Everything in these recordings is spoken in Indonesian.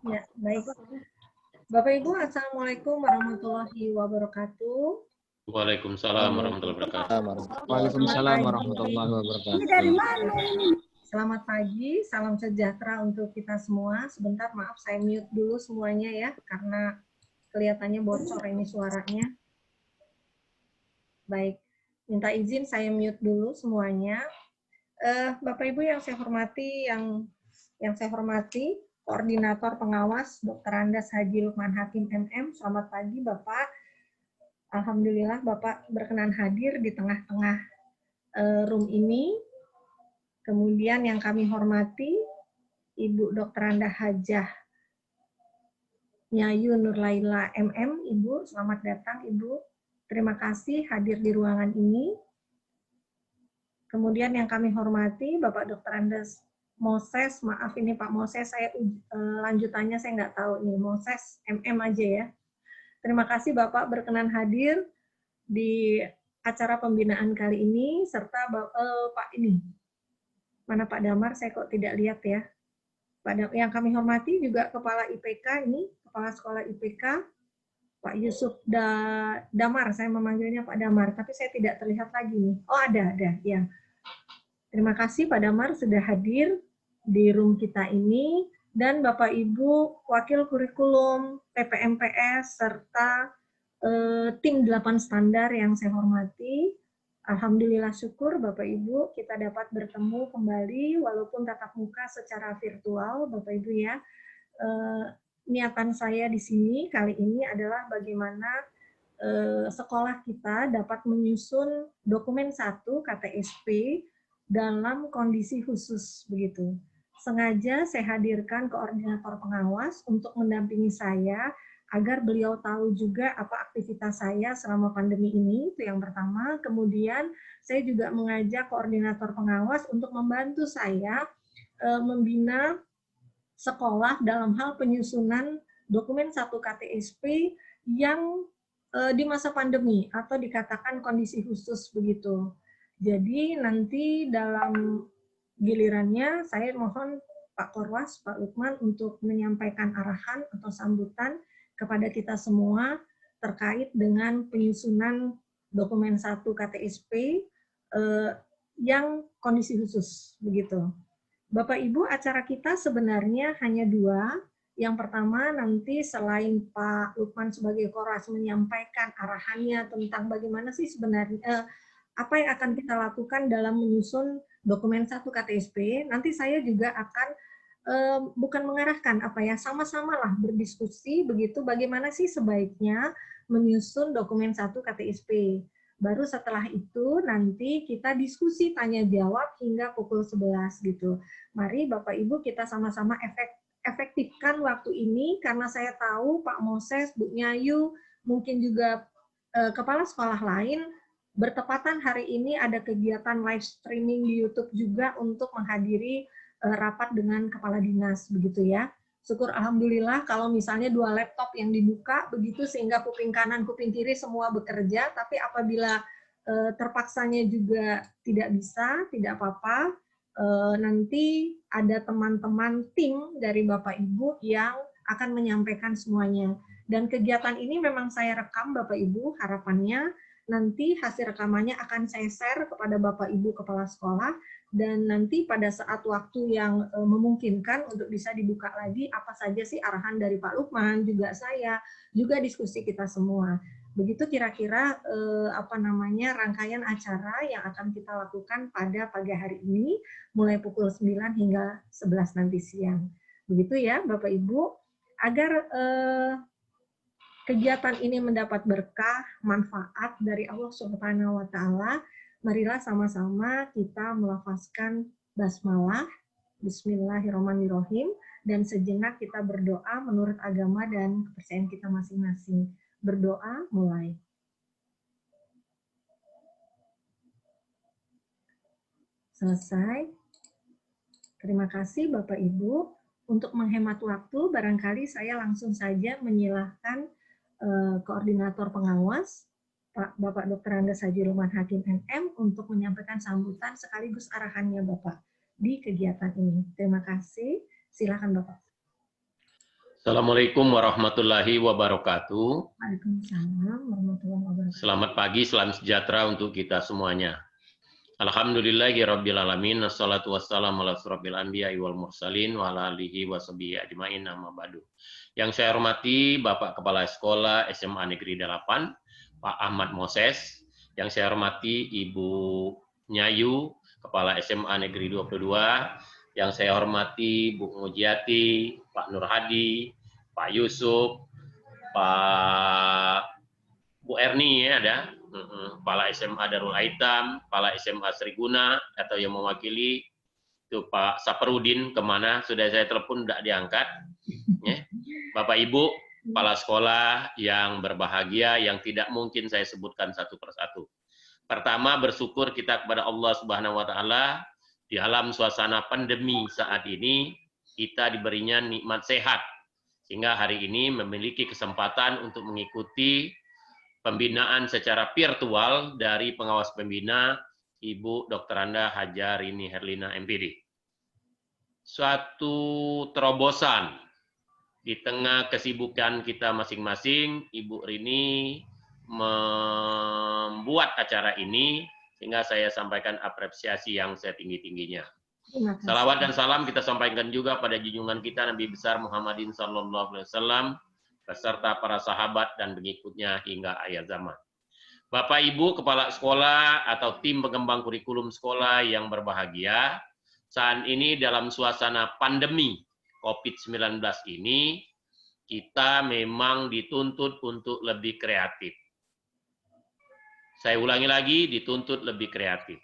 Ya, baik. Bapak Ibu, Assalamualaikum warahmatullahi wabarakatuh. Waalaikumsalam warahmatullahi wabarakatuh. Waalaikumsalam warahmatullahi wabarakatuh. Selamat pagi, salam sejahtera untuk kita semua. Sebentar, maaf saya mute dulu semuanya ya, karena kelihatannya bocor ini suaranya. Baik, minta izin saya mute dulu semuanya. Bapak Ibu yang saya hormati, yang saya hormati, Koordinator Pengawas Dr. Andes Haji Lukman Hakim MM. Selamat pagi Bapak. Alhamdulillah Bapak berkenan hadir di tengah-tengah room ini. Kemudian yang kami hormati, Ibu Dr. Anda Hajah Nyayu Nurlaila MM. Ibu, selamat datang Ibu. Terima kasih hadir di ruangan ini. Kemudian yang kami hormati, Bapak Dr. Andes Moses, maaf ini Pak Moses, saya lanjutannya saya nggak tahu nih, Moses MM aja ya. Terima kasih Bapak berkenan hadir di acara pembinaan kali ini, serta Pak ini, mana Pak Damar, saya kok tidak lihat ya. Yang kami hormati juga Kepala IPK ini, Kepala Sekolah IPK, Pak Yusuf Damar, saya memanggilnya Pak Damar, tapi saya tidak terlihat lagi nih. Oh ada, ya. Terima kasih Pak Damar sudah hadir di room kita ini, dan Bapak Ibu Wakil Kurikulum TPMPS serta tim 8 standar yang saya hormati. Alhamdulillah syukur Bapak Ibu kita dapat bertemu kembali walaupun tatap muka secara virtual Bapak Ibu ya. Niatan saya di sini kali ini adalah bagaimana sekolah kita dapat menyusun dokumen 1 KTSP dalam kondisi khusus begitu. Sengaja saya hadirkan koordinator pengawas untuk mendampingi saya agar beliau tahu juga apa aktivitas saya selama pandemi ini, itu yang pertama. Kemudian saya juga mengajak koordinator pengawas untuk membantu saya membina sekolah dalam hal penyusunan dokumen 1 KTSP yang di masa pandemi atau dikatakan kondisi khusus begitu. Jadi nanti dalam gilirannya saya mohon Pak Korwas, Pak Lukman untuk menyampaikan arahan atau sambutan kepada kita semua terkait dengan penyusunan dokumen 1 KTSP yang kondisi khusus begitu. Bapak Ibu, acara kita sebenarnya hanya 2. Yang pertama nanti selain Pak Lukman sebagai Korwas menyampaikan arahannya tentang bagaimana sih sebenarnya apa yang akan kita lakukan dalam menyusun dokumen 1 KTSP, nanti saya juga akan bukan mengarahkan apa ya, sama-sama lah berdiskusi begitu bagaimana sih sebaiknya menyusun dokumen 1 KTSP. Baru setelah itu nanti kita diskusi tanya jawab hingga pukul 11 gitu. Mari Bapak Ibu kita sama-sama efektifkan waktu ini karena saya tahu Pak Moses, Bu Nyayu, mungkin juga kepala sekolah lain bertepatan hari ini ada kegiatan live streaming di YouTube juga untuk menghadiri rapat dengan kepala dinas begitu ya. Syukur alhamdulillah kalau misalnya 2 laptop yang dibuka begitu sehingga kuping kanan kuping kiri semua bekerja, tapi apabila terpaksanya juga tidak bisa, tidak apa-apa. Nanti ada teman-teman tim dari Bapak Ibu yang akan menyampaikan semuanya. Dan kegiatan ini memang saya rekam Bapak Ibu, harapannya nanti hasil rekamannya akan saya share kepada Bapak Ibu Kepala Sekolah, dan nanti pada saat waktu yang memungkinkan untuk bisa dibuka lagi apa saja sih arahan dari Pak Lukman, juga saya, juga diskusi kita semua. Begitu kira-kira rangkaian acara yang akan kita lakukan pada pagi hari ini, mulai pukul 9 hingga 11 nanti siang. Begitu ya Bapak Ibu, agar kegiatan ini mendapat berkah, manfaat dari Allah Subhanahu wa Ta'ala, marilah sama-sama kita melafazkan basmalah, bismillahirrahmanirrahim, dan sejenak kita berdoa menurut agama dan kepercayaan kita masing-masing. Berdoa, mulai. Selesai. Terima kasih Bapak Ibu. Untuk menghemat waktu, barangkali saya langsung saja menyilahkan koordinator pengawas, Bapak Dr. Andes Haji Lukman Hakim MM untuk menyampaikan sambutan sekaligus arahannya Bapak di kegiatan ini. Terima kasih. Silakan Bapak. Assalamualaikum warahmatullahi wabarakatuh. Waalaikumsalam warahmatullahi wabarakatuh. Selamat pagi, salam sejahtera untuk kita semuanya. Alhamdulillahirrabbilalamin. Assalatu wassalamu ala asrofil anbiya'i wal mursalin wa ala alihi wa sahbihi ajma'in amma ba'du. Yang saya hormati Bapak Kepala Sekolah SMA Negeri 8, Pak Ahmad Moses. Yang saya hormati Ibu Nyayu, Kepala SMA Negeri 22. Yang saya hormati Bu Mujiati, Pak Nur Hadi, Pak Yusuf, Pak Bu Erni ya ada, Kepala SMA Darul Aitam, Kepala SMA Sriguna atau yang mewakili itu Pak Saparudin kemana sudah saya telepon tidak diangkat. Ya. Bapak Ibu Kepala Sekolah yang berbahagia yang tidak mungkin saya sebutkan satu persatu. Pertama bersyukur kita kepada Allah Subhanahu Wa Taala di alam suasana pandemi saat ini kita diberinya nikmat sehat. Sehingga hari ini memiliki kesempatan untuk mengikuti pembinaan secara virtual dari pengawas pembina Ibu Dr. Anda Haja Rini Herlina MPD. Suatu terobosan di tengah kesibukan kita masing-masing, Ibu Rini membuat acara ini sehingga saya sampaikan apresiasi yang setinggi-tingginya. Salawat dan salam kita sampaikan juga pada junjungan kita Nabi besar Muhammadin sallallahu alaihi wasallam beserta para sahabat dan pengikutnya hingga akhir zaman. Bapak Ibu Kepala Sekolah atau tim pengembang kurikulum sekolah yang berbahagia, saat ini dalam suasana pandemi COVID-19 ini, kita memang dituntut untuk lebih kreatif. Saya ulangi lagi, dituntut lebih kreatif.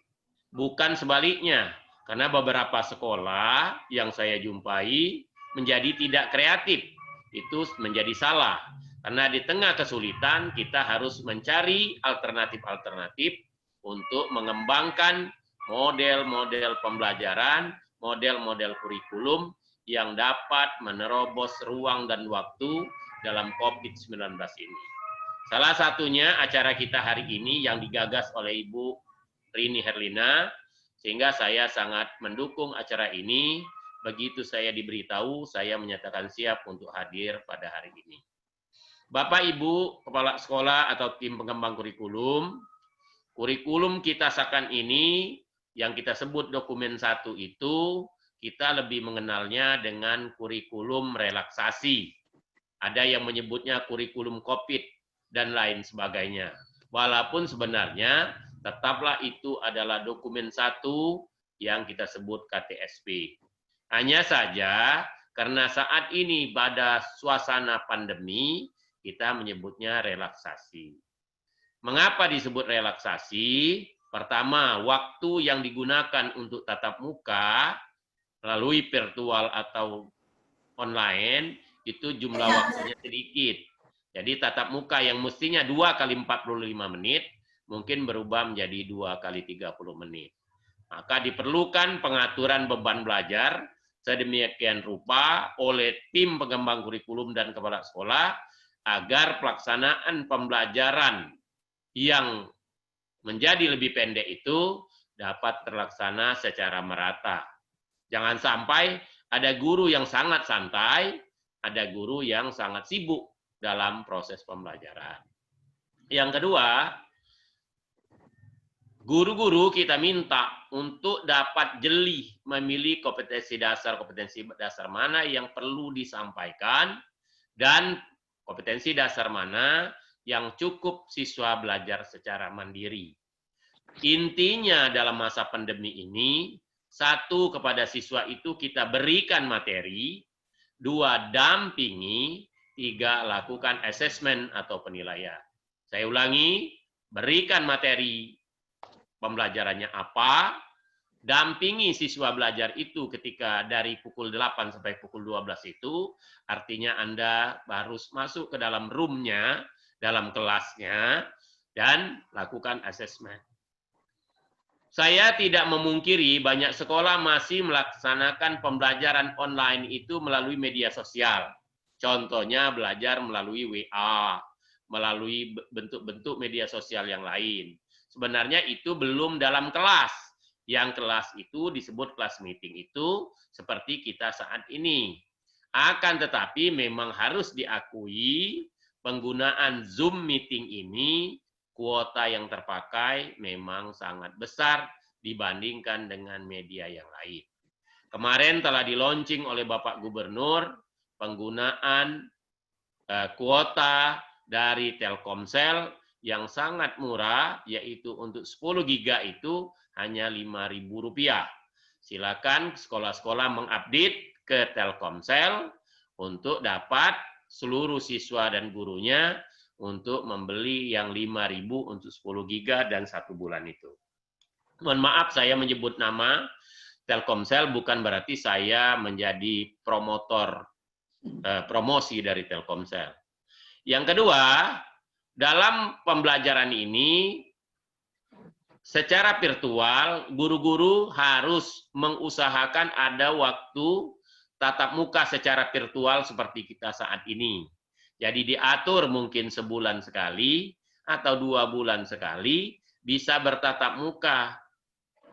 Bukan sebaliknya. Karena beberapa sekolah yang saya jumpai menjadi tidak kreatif. Itu menjadi salah. Karena di tengah kesulitan kita harus mencari alternatif-alternatif untuk mengembangkan model-model pembelajaran, model-model kurikulum yang dapat menerobos ruang dan waktu dalam COVID-19 ini. Salah satunya acara kita hari ini yang digagas oleh Ibu Rini Herlina, sehingga saya sangat mendukung acara ini. Begitu saya diberitahu, saya menyatakan siap untuk hadir pada hari ini. Bapak Ibu Kepala Sekolah atau tim pengembang kurikulum kita seakan ini yang kita sebut dokumen 1 itu, kita lebih mengenalnya dengan kurikulum relaksasi. Ada yang menyebutnya kurikulum COVID dan lain sebagainya. Walaupun sebenarnya tetaplah itu adalah dokumen 1 yang kita sebut KTSP. Hanya saja karena saat ini pada suasana pandemi kita menyebutnya relaksasi. Mengapa disebut relaksasi? Pertama, waktu yang digunakan untuk tatap muka melalui virtual atau online itu jumlah waktunya sedikit. Jadi tatap muka yang mestinya 2 kali 45 menit, mungkin berubah menjadi 2 kali 30 menit. Maka diperlukan pengaturan beban belajar sedemikian rupa oleh tim pengembang kurikulum dan kepala sekolah, agar pelaksanaan pembelajaran yang menjadi lebih pendek itu dapat terlaksana secara merata. Jangan sampai ada guru yang sangat santai, ada guru yang sangat sibuk dalam proses pembelajaran. Yang kedua, guru-guru kita minta untuk dapat jeli memilih kompetensi dasar mana yang perlu disampaikan dan kompetensi dasar mana yang cukup siswa belajar secara mandiri. Intinya dalam masa pandemi ini, 1, kepada siswa itu kita berikan materi, 2, dampingi, 3, lakukan asesmen atau penilaian. Saya ulangi, berikan materi pembelajarannya apa, dampingi siswa belajar itu ketika dari pukul 8 sampai pukul 12 itu, artinya Anda harus masuk ke dalam room-nya, dalam kelasnya, dan lakukan asesmen. Saya tidak memungkiri banyak sekolah masih melaksanakan pembelajaran online itu melalui media sosial. Contohnya belajar melalui WA, melalui bentuk-bentuk media sosial yang lain. Sebenarnya itu belum dalam kelas. Yang kelas itu disebut kelas meeting itu seperti kita saat ini. Akan tetapi memang harus diakui penggunaan Zoom meeting ini, kuota yang terpakai memang sangat besar dibandingkan dengan media yang lain. Kemarin telah di-launching oleh Bapak Gubernur penggunaan kuota dari Telkomsel yang sangat murah, yaitu untuk 10 giga itu hanya Rp5.000. Silakan sekolah-sekolah mengupdate ke Telkomsel untuk dapat seluruh siswa dan gurunya untuk membeli yang 5.000 untuk 10 giga dan 1 bulan itu. Mohon maaf saya menyebut nama Telkomsel bukan berarti saya menjadi promosi dari Telkomsel. Yang kedua, dalam pembelajaran ini secara virtual, guru-guru harus mengusahakan ada waktu tatap muka secara virtual seperti kita saat ini. Jadi diatur mungkin sebulan sekali atau 2 bulan sekali bisa bertatap muka.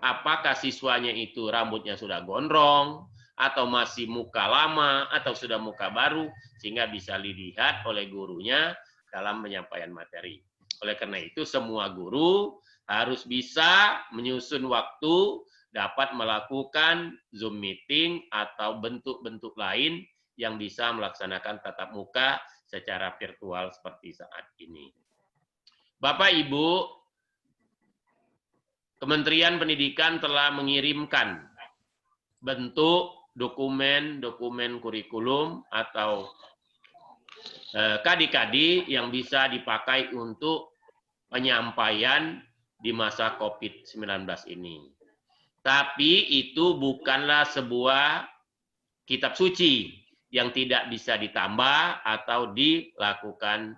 Apakah siswanya itu rambutnya sudah gondrong, atau masih muka lama, atau sudah muka baru, sehingga bisa dilihat oleh gurunya dalam penyampaian materi. Oleh karena itu semua guru harus bisa menyusun waktu dapat melakukan Zoom meeting atau bentuk-bentuk lain yang bisa melaksanakan tatap muka secara virtual seperti saat ini. Bapak Ibu, Kementerian Pendidikan telah mengirimkan bentuk dokumen kurikulum atau KD-KD yang bisa dipakai untuk penyampaian di masa COVID-19 ini. Tapi itu bukanlah sebuah kitab suci yang tidak bisa ditambah atau dilakukan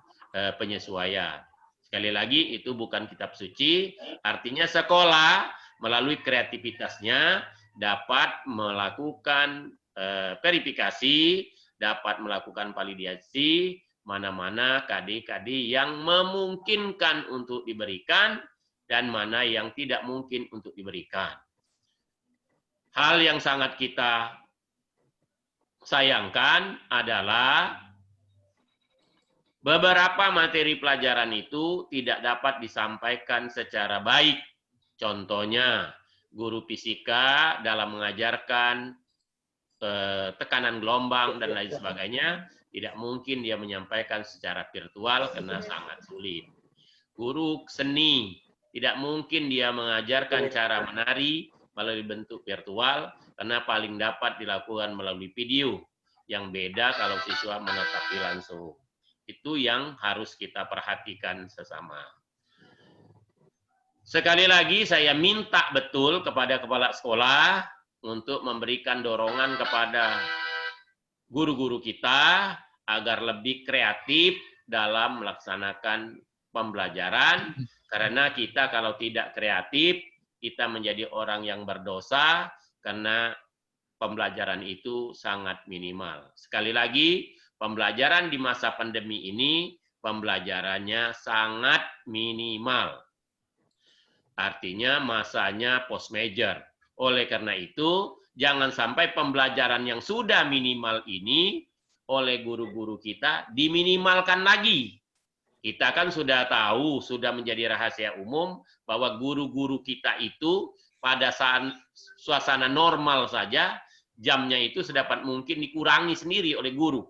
penyesuaian. Sekali lagi, itu bukan kitab suci, artinya sekolah melalui kreativitasnya dapat melakukan verifikasi, dapat melakukan validasi, mana-mana KD-KD yang memungkinkan untuk diberikan dan mana yang tidak mungkin untuk diberikan. Hal yang sangat kita sayangkan adalah beberapa materi pelajaran itu tidak dapat disampaikan secara baik. Contohnya, guru fisika dalam mengajarkan tekanan gelombang dan lain sebagainya, tidak mungkin dia menyampaikan secara virtual karena sangat sulit. Guru seni, tidak mungkin dia mengajarkan cara menari melalui bentuk virtual, karena paling dapat dilakukan melalui video, yang beda kalau siswa menetapi langsung. Itu yang harus kita perhatikan sesama. Sekali lagi saya minta betul kepada kepala sekolah untuk memberikan dorongan kepada guru-guru kita agar lebih kreatif dalam melaksanakan pembelajaran, karena kita kalau tidak kreatif, kita menjadi orang yang berdosa karena pembelajaran itu sangat minimal. Sekali lagi, pembelajaran di masa pandemi ini, pembelajarannya sangat minimal. Artinya masanya post major. Oleh karena itu, jangan sampai pembelajaran yang sudah minimal ini oleh guru-guru kita diminimalkan lagi. Kita kan sudah tahu, sudah menjadi rahasia umum bahwa guru-guru kita itu pada saat suasana normal saja, jamnya itu sedapat mungkin dikurangi sendiri oleh guru.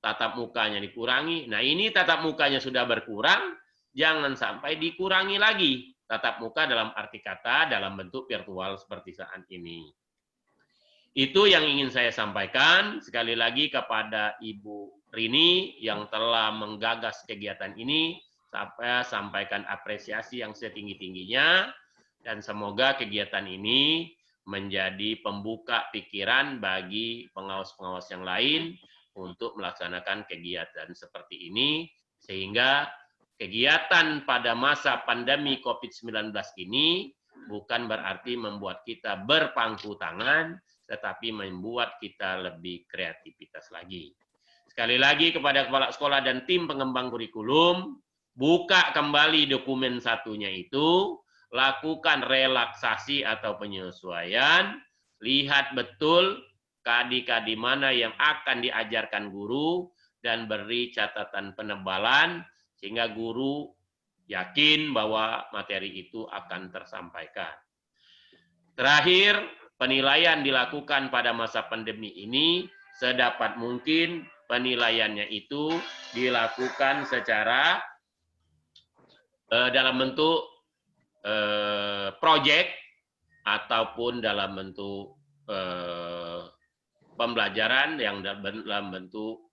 Tatap mukanya dikurangi. Nah, ini tatap mukanya sudah berkurang, jangan sampai dikurangi lagi. Tatap muka dalam arti kata dalam bentuk virtual seperti saat ini. Itu yang ingin saya sampaikan. Sekali lagi kepada Ibu Rini yang telah menggagas kegiatan ini, saya sampaikan apresiasi yang setinggi-tingginya, dan semoga kegiatan ini menjadi pembuka pikiran bagi pengawas-pengawas yang lain untuk melaksanakan kegiatan seperti ini, sehingga kegiatan pada masa pandemi COVID-19 ini bukan berarti membuat kita berpangku tangan, tetapi membuat kita lebih kreativitas lagi. Sekali lagi kepada kepala sekolah dan tim pengembang kurikulum, buka kembali dokumen satunya itu, lakukan relaksasi atau penyesuaian, lihat betul kadi-kadi mana yang akan diajarkan guru, dan beri catatan penebalan sehingga guru yakin bahwa materi itu akan tersampaikan. Terakhir, penilaian dilakukan pada masa pandemi ini sedapat mungkin penilaiannya itu dilakukan secara dalam bentuk proyek ataupun dalam bentuk pembelajaran yang dalam bentuk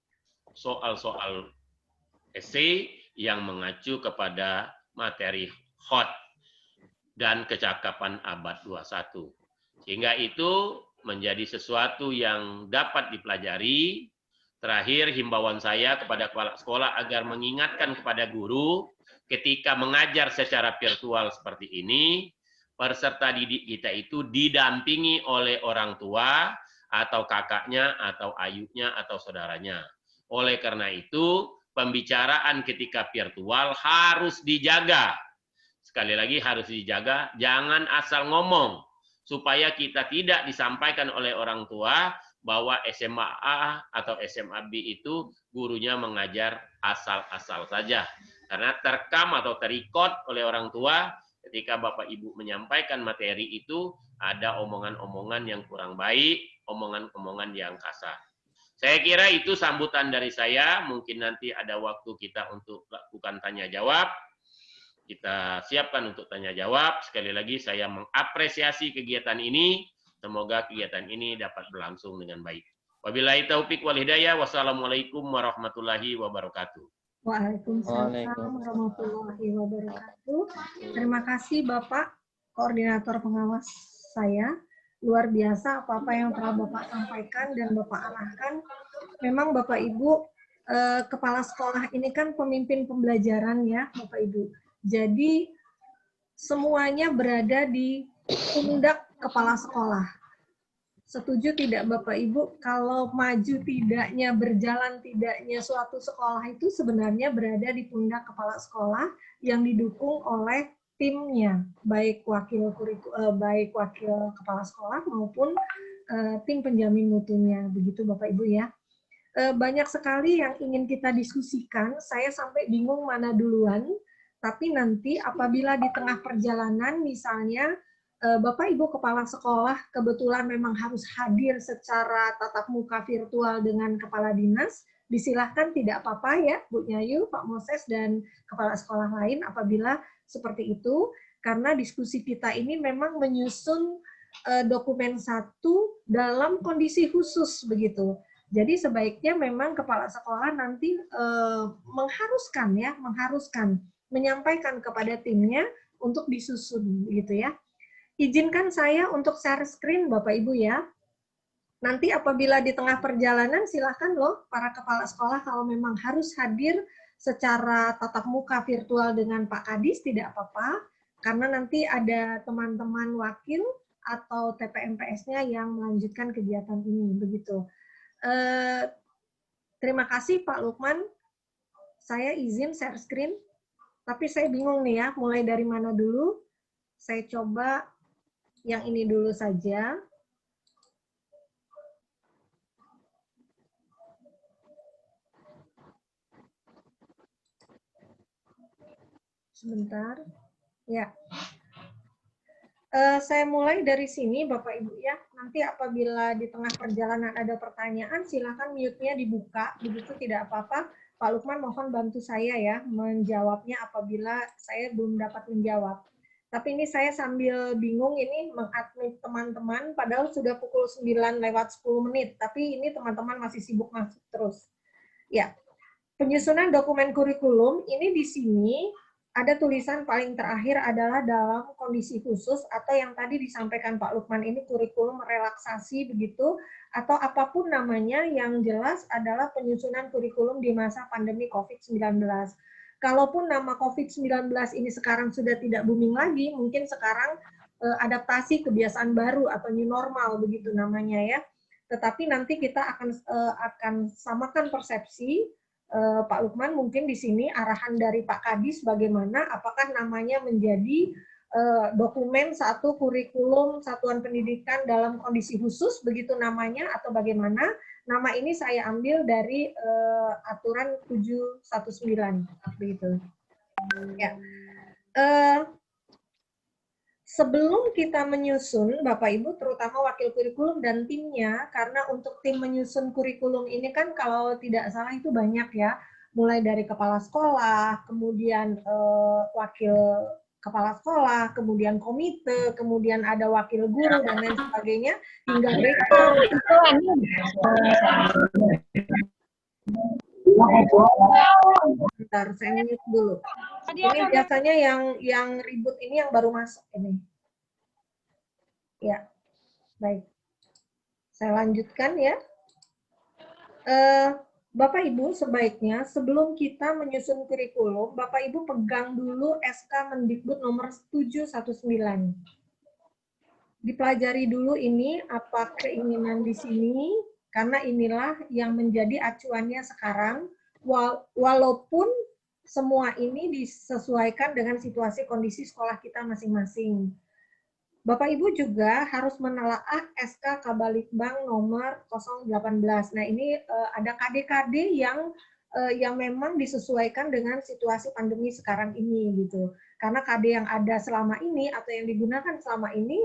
soal-soal esai yang mengacu kepada materi hot dan kecakapan abad 21. Sehingga itu menjadi sesuatu yang dapat dipelajari. Terakhir, himbauan saya kepada kepala sekolah agar mengingatkan kepada guru ketika mengajar secara virtual seperti ini, peserta didik kita itu didampingi oleh orang tua atau kakaknya atau ayunya atau saudaranya. Oleh karena itu, pembicaraan ketika virtual harus dijaga. Sekali lagi harus dijaga, jangan asal ngomong. Supaya kita tidak disampaikan oleh orang tua bahwa SMA A atau SMA B itu gurunya mengajar asal-asal saja. Karena terekam atau terikot oleh orang tua ketika Bapak Ibu menyampaikan materi itu ada omongan-omongan yang kurang baik, omongan-omongan yang kasar. Saya kira itu sambutan dari saya, mungkin nanti ada waktu kita untuk lakukan tanya jawab. Kita siapkan untuk tanya jawab. Sekali lagi saya mengapresiasi kegiatan ini. Semoga kegiatan ini dapat berlangsung dengan baik. Wabillahi taufik wal hidayah. Wassalamualaikum warahmatullahi wabarakatuh. Waalaikumsalam warahmatullahi wabarakatuh. Terima kasih Bapak Koordinator Pengawas saya. Luar biasa apa-apa yang telah Bapak sampaikan dan Bapak arahkan. Memang Bapak Ibu, kepala sekolah ini kan pemimpin pembelajaran ya Bapak Ibu. Jadi semuanya berada di pundak kepala sekolah. Setuju tidak Bapak Ibu kalau maju tidaknya, berjalan tidaknya suatu sekolah itu sebenarnya berada di pundak kepala sekolah yang didukung oleh timnya, baik wakil kepala sekolah maupun tim penjamin mutunya, begitu Bapak Ibu ya. Banyak sekali yang ingin kita diskusikan, saya sampai bingung mana duluan, tapi nanti apabila di tengah perjalanan misalnya Bapak Ibu kepala sekolah kebetulan memang harus hadir secara tatap muka virtual dengan kepala dinas, disilahkan tidak apa-apa ya Bu Nyayu, Pak Moses, dan kepala sekolah lain apabila seperti itu, karena diskusi kita ini memang menyusun dokumen satu dalam kondisi khusus begitu. Jadi sebaiknya memang kepala sekolah nanti mengharuskan menyampaikan kepada timnya untuk disusun gitu ya. Izinkan saya untuk share screen Bapak Ibu ya. Nanti apabila di tengah perjalanan silakan loh para kepala sekolah kalau memang harus hadir secara tatap muka virtual dengan Pak Kadis tidak apa-apa, karena nanti ada teman-teman wakil atau TPMPS-nya yang melanjutkan kegiatan ini begitu. Terima kasih Pak Lukman. Saya izin share screen, tapi saya bingung nih ya, mulai dari mana dulu. Saya coba yang ini dulu saja. Sebentar. Ya. Saya mulai dari sini Bapak Ibu ya. Nanti apabila di tengah perjalanan ada pertanyaan, silakan mute-nya dibuka. Begitu tidak apa-apa. Pak Lukman mohon bantu saya ya menjawabnya apabila saya belum dapat menjawab. Tapi ini saya sambil bingung ini mengadmit teman-teman, padahal sudah pukul 9 lewat 10 menit. Tapi ini teman-teman masih sibuk masuk terus. Ya, penyusunan dokumen kurikulum ini di sini ada tulisan paling terakhir adalah dalam kondisi khusus atau yang tadi disampaikan Pak Lukman ini kurikulum relaksasi begitu atau apapun namanya yang jelas adalah penyusunan kurikulum di masa pandemi COVID-19. Kalaupun nama COVID-19 ini sekarang sudah tidak booming lagi, mungkin sekarang adaptasi kebiasaan baru atau new normal begitu namanya ya. Tetapi nanti kita akan samakan persepsi. Pak Lukman mungkin di sini arahan dari Pak Kadis bagaimana, apakah namanya menjadi dokumen satu kurikulum satuan pendidikan dalam kondisi khusus, begitu namanya atau bagaimana. Nama ini saya ambil dari aturan 719, begitu. Ya. Sebelum kita menyusun, Bapak Ibu, terutama wakil kurikulum dan timnya, karena untuk tim menyusun kurikulum ini kan kalau tidak salah itu banyak ya, mulai dari kepala sekolah, kemudian wakil kepala sekolah, kemudian komite, kemudian ada wakil guru dan lain sebagainya, hingga rektor. Bentar, saya mute dulu. Ini biasanya yang ribut ini yang baru masuk ini. Ya, baik. Saya lanjutkan ya. Bapak Ibu, sebaiknya sebelum kita menyusun kurikulum, Bapak Ibu pegang dulu SK Mendikbud nomor 719. Dipelajari dulu ini apa keinginan di sini, karena inilah yang menjadi acuannya sekarang, walaupun semua ini disesuaikan dengan situasi kondisi sekolah kita masing-masing. Bapak Ibu juga harus menelaah SK Kabalitbang nomor 018. Nah, ini ada KD-KD yang memang disesuaikan dengan situasi pandemi sekarang ini gitu. Karena KD yang ada selama ini atau yang digunakan selama ini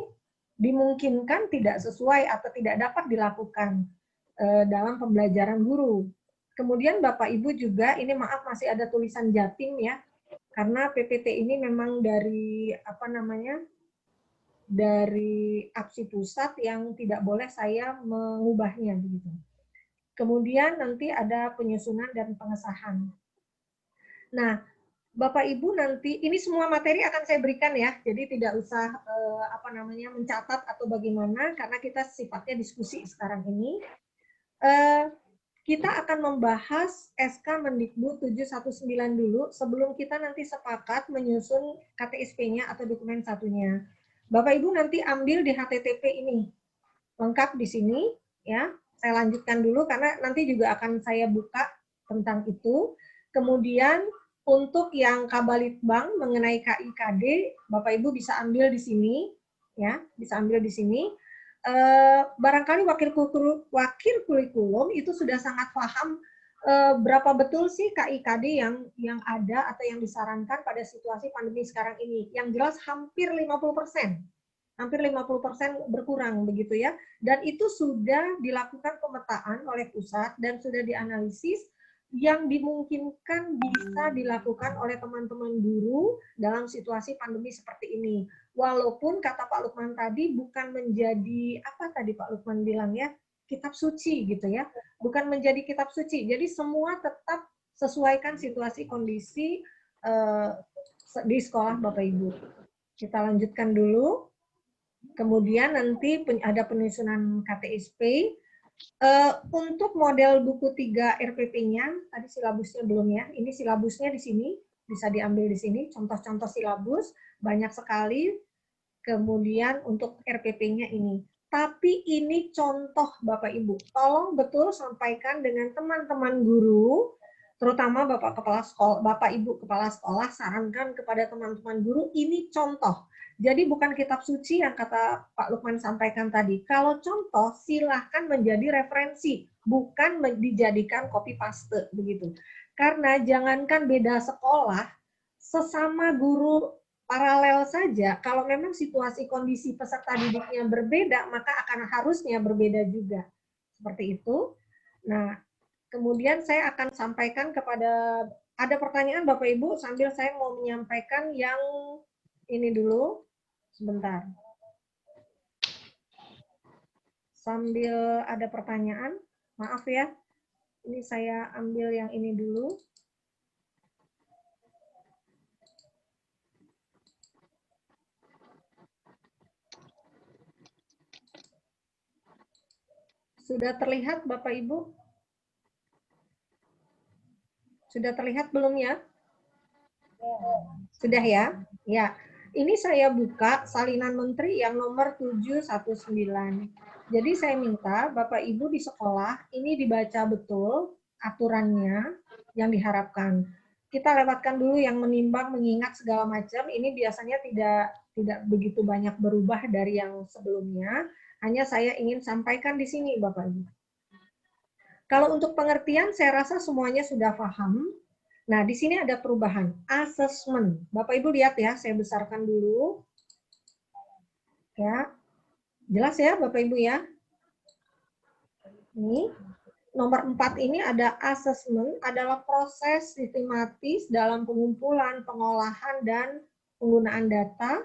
dimungkinkan tidak sesuai atau tidak dapat dilakukan dalam pembelajaran guru. Kemudian Bapak Ibu juga, ini maaf masih ada tulisan Jatim ya, karena PPT ini memang dari dari APSI pusat yang tidak boleh saya mengubahnya begitu. Kemudian nanti ada penyusunan dan pengesahan. Nah, Bapak Ibu nanti ini semua materi akan saya berikan ya, jadi tidak usah mencatat atau bagaimana karena kita sifatnya diskusi sekarang ini. Kita akan membahas SK Mendikbud 719 dulu sebelum kita nanti sepakat menyusun KTSP-nya atau dokumen satunya. Bapak Ibu nanti ambil di HTTP ini, lengkap di sini ya. Saya lanjutkan dulu karena nanti juga akan saya buka tentang itu. Kemudian untuk yang Kabalitbang mengenai KIKD, Bapak Ibu bisa ambil di sini ya, bisa ambil di sini. Barangkali wakil kurikulum itu sudah sangat paham berapa betul sih KIKD yang ada atau yang disarankan pada situasi pandemi sekarang ini. Yang jelas hampir 50%. Hampir 50% berkurang begitu ya. Dan itu sudah dilakukan pemetaan oleh pusat dan sudah dianalisis yang dimungkinkan bisa dilakukan oleh teman-teman guru dalam situasi pandemi seperti ini. Walaupun kata Pak Lukman tadi bukan menjadi, apa tadi Pak Lukman bilang ya, kitab suci gitu ya, bukan menjadi kitab suci. Jadi semua tetap sesuaikan situasi kondisi di sekolah Bapak Ibu. Kita lanjutkan dulu. Kemudian nanti ada penyusunan KTSP. Untuk model buku 3 RPP-nya, tadi silabusnya belum ya. Ini silabusnya di sini, bisa diambil di sini. Contoh-contoh silabus banyak sekali. Kemudian untuk RPP-nya ini. Tapi ini contoh Bapak Ibu. Tolong betul sampaikan dengan teman-teman guru, terutama Bapak Kepala Sekolah, Bapak Ibu Kepala Sekolah, sarankan kepada teman-teman guru, ini contoh. Jadi bukan kitab suci yang kata Pak Lukman sampaikan tadi. Kalau contoh, silahkan menjadi referensi, bukan dijadikan copy paste begitu. Karena jangankan beda sekolah, sesama guru paralel saja, kalau memang situasi kondisi peserta didiknya berbeda, maka akan harusnya berbeda juga. Seperti itu. Nah, kemudian saya akan sampaikan kepada, ada pertanyaan Bapak Ibu, sambil saya mau menyampaikan yang ini dulu. Sebentar. Sambil ada pertanyaan, maaf ya, ini saya ambil yang ini dulu. Sudah terlihat Bapak Ibu? Sudah terlihat belum ya? Sudah ya? Ya. Ini saya buka salinan menteri yang nomor 719. Jadi saya minta Bapak Ibu di sekolah ini dibaca betul aturannya yang diharapkan. Kita lewatkan dulu yang menimbang, mengingat segala macam. Ini biasanya tidak begitu banyak berubah dari yang sebelumnya. Hanya saya ingin sampaikan di sini, Bapak Ibu. Kalau untuk pengertian, saya rasa semuanya sudah paham. Nah, di sini ada perubahan. Assessment. Bapak Ibu lihat ya, saya besarkan dulu. Ya, jelas ya Bapak Ibu ya. Ini nomor 4 ini ada assessment, adalah proses sistematis dalam pengumpulan, pengolahan, dan penggunaan data,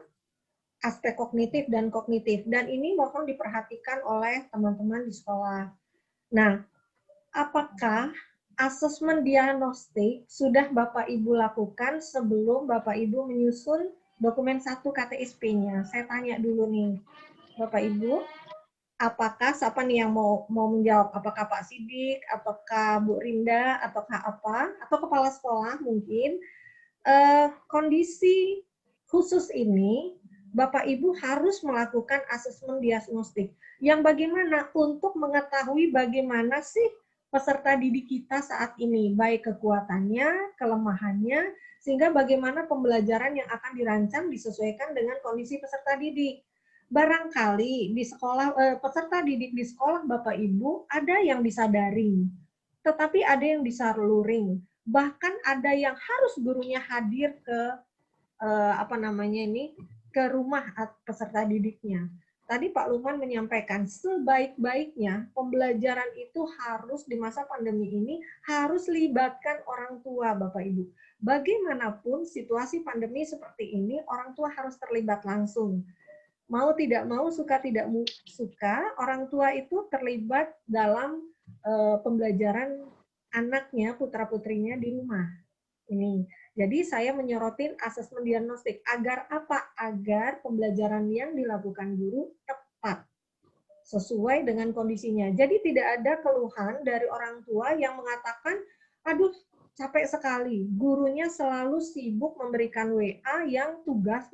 aspek kognitif dan kognitif. Dan ini mohon diperhatikan oleh teman-teman di sekolah. Nah, apakah asesmen diagnostik sudah Bapak Ibu lakukan sebelum Bapak Ibu menyusun dokumen 1 KTSP-nya? Saya tanya dulu nih, Bapak Ibu. Apakah siapa nih yang mau menjawab? Apakah Pak Sidik, apakah Bu Rinda, ataukah apa? Atau kepala sekolah mungkin. Kondisi khusus ini, Bapak Ibu harus melakukan asesmen diagnostik. Yang bagaimana? Untuk mengetahui bagaimana sih peserta didik kita saat ini, baik kekuatannya, kelemahannya, sehingga bagaimana pembelajaran yang akan dirancang disesuaikan dengan kondisi peserta didik. Barangkali di sekolah, peserta didik di sekolah Bapak Ibu ada yang bisa daring, tetapi ada yang bisa luring. Bahkan ada yang harus gurunya hadir ke ke rumah peserta didiknya. Tadi Pak Lukman menyampaikan sebaik-baiknya pembelajaran itu harus di masa pandemi ini harus libatkan orang tua Bapak Ibu. Bagaimanapun situasi pandemi seperti ini, orang tua harus terlibat langsung. Mau tidak mau, suka tidak suka, orang tua itu terlibat dalam pembelajaran anaknya, putra-putrinya di rumah. Ini. Jadi saya menyorotin asesmen diagnostik. Agar apa? Agar pembelajaran yang dilakukan guru tepat. Sesuai dengan kondisinya. Jadi tidak ada keluhan dari orang tua yang mengatakan, aduh capek sekali. Gurunya selalu sibuk memberikan WA yang tugas.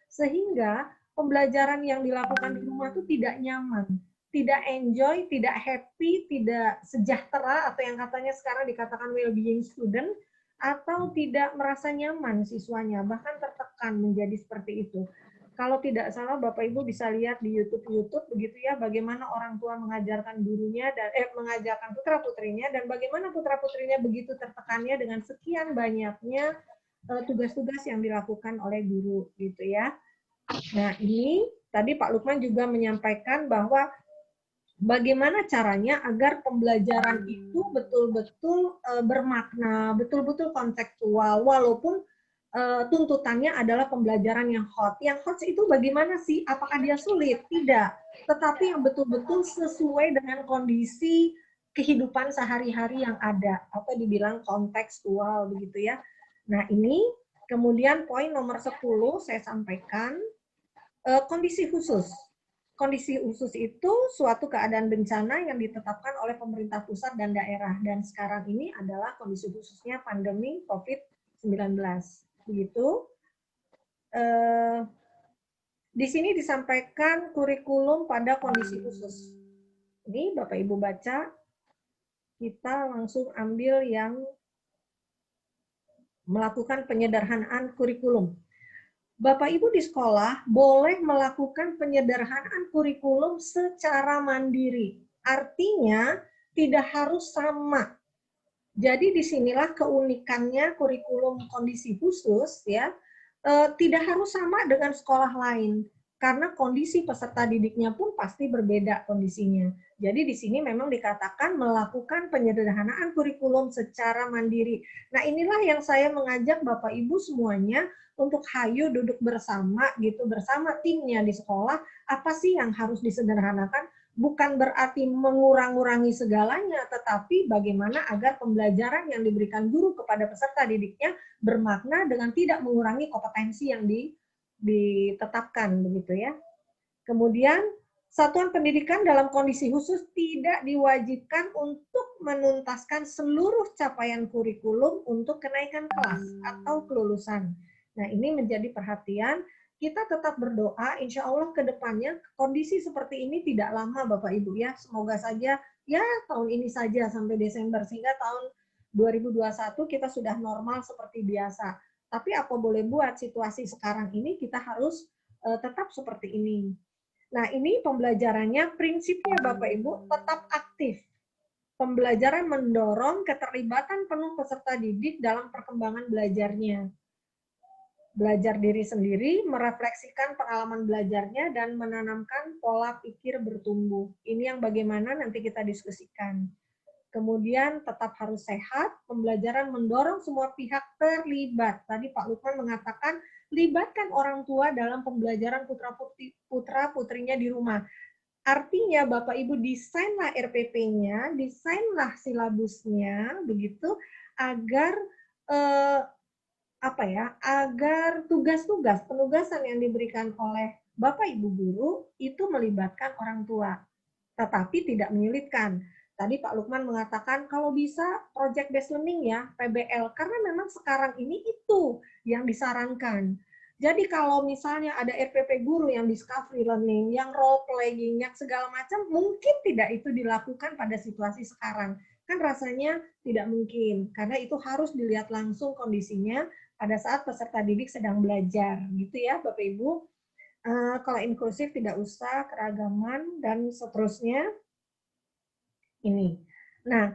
Sehingga pembelajaran yang dilakukan di rumah itu tidak nyaman. Tidak enjoy, tidak happy, tidak sejahtera, atau yang katanya sekarang dikatakan well-being student, atau tidak merasa nyaman siswanya, bahkan tertekan menjadi seperti itu. Kalau tidak salah, Bapak Ibu bisa lihat di YouTube begitu ya, bagaimana orang tua mengajarkan gurunya dan mengajarkan putra-putrinya, dan bagaimana putra-putrinya begitu tertekannya dengan sekian banyaknya tugas-tugas yang dilakukan oleh guru gitu ya. Nah, ini tadi Pak Lukman juga menyampaikan bahwa bagaimana caranya agar pembelajaran itu betul-betul bermakna, betul-betul kontekstual, walaupun tuntutannya adalah pembelajaran yang hot. Yang hot itu bagaimana sih? Apakah dia sulit? Tidak. Tetapi yang betul-betul sesuai dengan kondisi kehidupan sehari-hari yang ada, atau dibilang kontekstual begitu ya. Nah, ini kemudian poin nomor 10 saya sampaikan, kondisi khusus. Kondisi khusus itu suatu keadaan bencana yang ditetapkan oleh pemerintah pusat dan daerah. Dan sekarang ini adalah kondisi khususnya pandemi COVID-19. Begitu. Di sini disampaikan kurikulum pada kondisi khusus. Ini Bapak Ibu baca, kita langsung ambil yang melakukan penyederhanaan kurikulum. Bapak Ibu di sekolah boleh melakukan penyederhanaan kurikulum secara mandiri. Artinya tidak harus sama. Jadi disinilah keunikannya kurikulum kondisi khusus ya. Tidak harus sama dengan sekolah lain. Karena kondisi peserta didiknya pun pasti berbeda kondisinya. Jadi di sini memang dikatakan melakukan penyederhanaan kurikulum secara mandiri. Nah, inilah yang saya mengajak Bapak Ibu semuanya untuk hayu duduk bersama gitu, bersama timnya di sekolah, apa sih yang harus disederhanakan? Bukan berarti mengurang-urangi segalanya, tetapi bagaimana agar pembelajaran yang diberikan guru kepada peserta didiknya bermakna dengan tidak mengurangi kompetensi yang ditetapkan begitu ya. Kemudian satuan pendidikan dalam kondisi khusus tidak diwajibkan untuk menuntaskan seluruh capaian kurikulum untuk kenaikan kelas atau kelulusan. Nah, ini menjadi perhatian. Kita tetap berdoa, insya Allah ke depannya kondisi seperti ini tidak lama Bapak Ibu ya. Semoga saja ya tahun ini saja sampai Desember, sehingga tahun 2021 kita sudah normal seperti biasa. Tapi apa boleh buat, situasi sekarang ini kita harus tetap seperti ini. Nah, ini pembelajarannya, prinsipnya Bapak Ibu tetap aktif. Pembelajaran mendorong keterlibatan penuh peserta didik dalam perkembangan belajarnya. Belajar diri sendiri, merefleksikan pengalaman belajarnya, dan menanamkan pola pikir bertumbuh. Ini yang bagaimana nanti kita diskusikan. Kemudian tetap harus sehat, pembelajaran mendorong semua pihak terlibat. Tadi Pak Lukman mengatakan, libatkan orang tua dalam pembelajaran putra-putrinya di rumah. Artinya Bapak Ibu desainlah RPP-nya, desainlah silabusnya, begitu, agar agar tugas-tugas, penugasan yang diberikan oleh Bapak Ibu guru itu melibatkan orang tua, tetapi tidak menyulitkan. Tadi Pak Lukman mengatakan kalau bisa project based learning ya, PBL, karena memang sekarang ini itu yang disarankan. Jadi kalau misalnya ada RPP guru yang discovery learning, yang role playing, yang segala macam, mungkin tidak itu dilakukan pada situasi sekarang. Kan rasanya tidak mungkin, karena itu harus dilihat langsung kondisinya pada saat peserta didik sedang belajar, gitu ya Bapak Ibu. Kalau inklusif tidak usah, keragaman, dan seterusnya. Ini. Nah,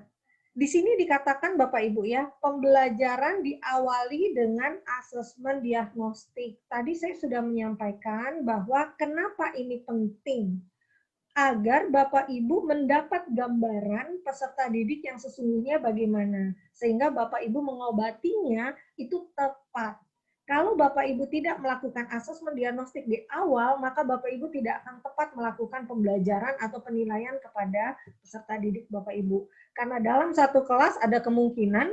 di sini dikatakan Bapak Ibu ya, pembelajaran diawali dengan asesmen diagnostik. Tadi saya sudah menyampaikan bahwa kenapa ini penting. Agar Bapak Ibu mendapat gambaran peserta didik yang sesungguhnya bagaimana. Sehingga Bapak Ibu mengobatinya itu tepat. Kalau Bapak Ibu tidak melakukan asesmen diagnostik di awal, maka Bapak Ibu tidak akan tepat melakukan pembelajaran atau penilaian kepada peserta didik Bapak Ibu. Karena dalam satu kelas ada kemungkinan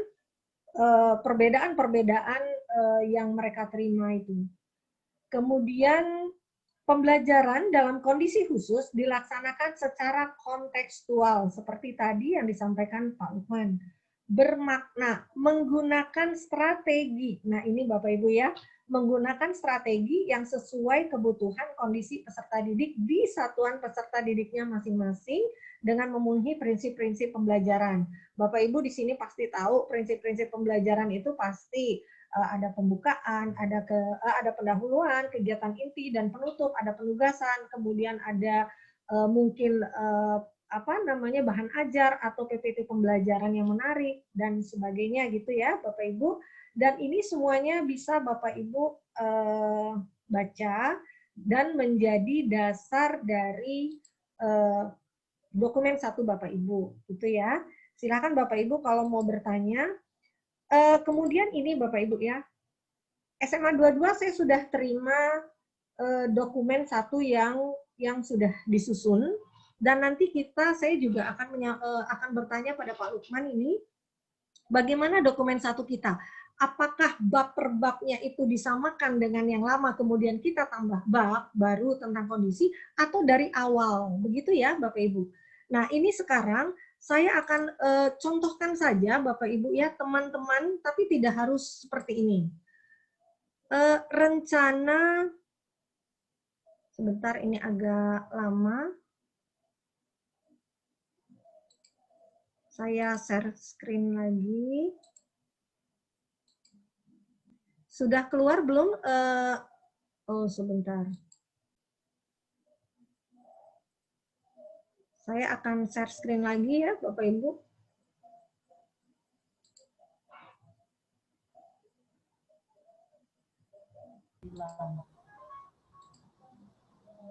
perbedaan-perbedaan yang mereka terima itu. Kemudian pembelajaran dalam kondisi khusus dilaksanakan secara kontekstual, seperti tadi yang disampaikan Pak Lukman. Bermakna, menggunakan strategi. Nah ini Bapak Ibu ya, menggunakan strategi yang sesuai kebutuhan kondisi peserta didik di satuan peserta didiknya masing-masing dengan memenuhi prinsip-prinsip pembelajaran. Bapak Ibu di sini pasti tahu prinsip-prinsip pembelajaran itu pasti ada pembukaan, ada pendahuluan, kegiatan inti dan penutup, ada penugasan, kemudian ada mungkin bahan ajar atau PPT pembelajaran yang menarik dan sebagainya gitu ya Bapak Ibu. Dan ini semuanya bisa Bapak Ibu baca dan menjadi dasar dari dokumen 1 Bapak Ibu gitu ya. Silakan Bapak Ibu kalau mau bertanya. Kemudian ini Bapak Ibu ya, SMA 22 saya sudah terima dokumen 1 yang sudah disusun, dan nanti saya juga akan bertanya pada Pak Lukman ini, bagaimana dokumen 1 kita? Apakah bab per babnya itu disamakan dengan yang lama, kemudian kita tambah bab baru tentang kondisi, atau dari awal, begitu ya Bapak Ibu. Nah ini sekarang, saya akan contohkan saja Bapak Ibu ya teman-teman, tapi tidak harus seperti ini. Rencana, sebentar ini agak lama. Saya share screen lagi. Sudah keluar belum? Oh sebentar. Saya akan share screen lagi ya Bapak Ibu.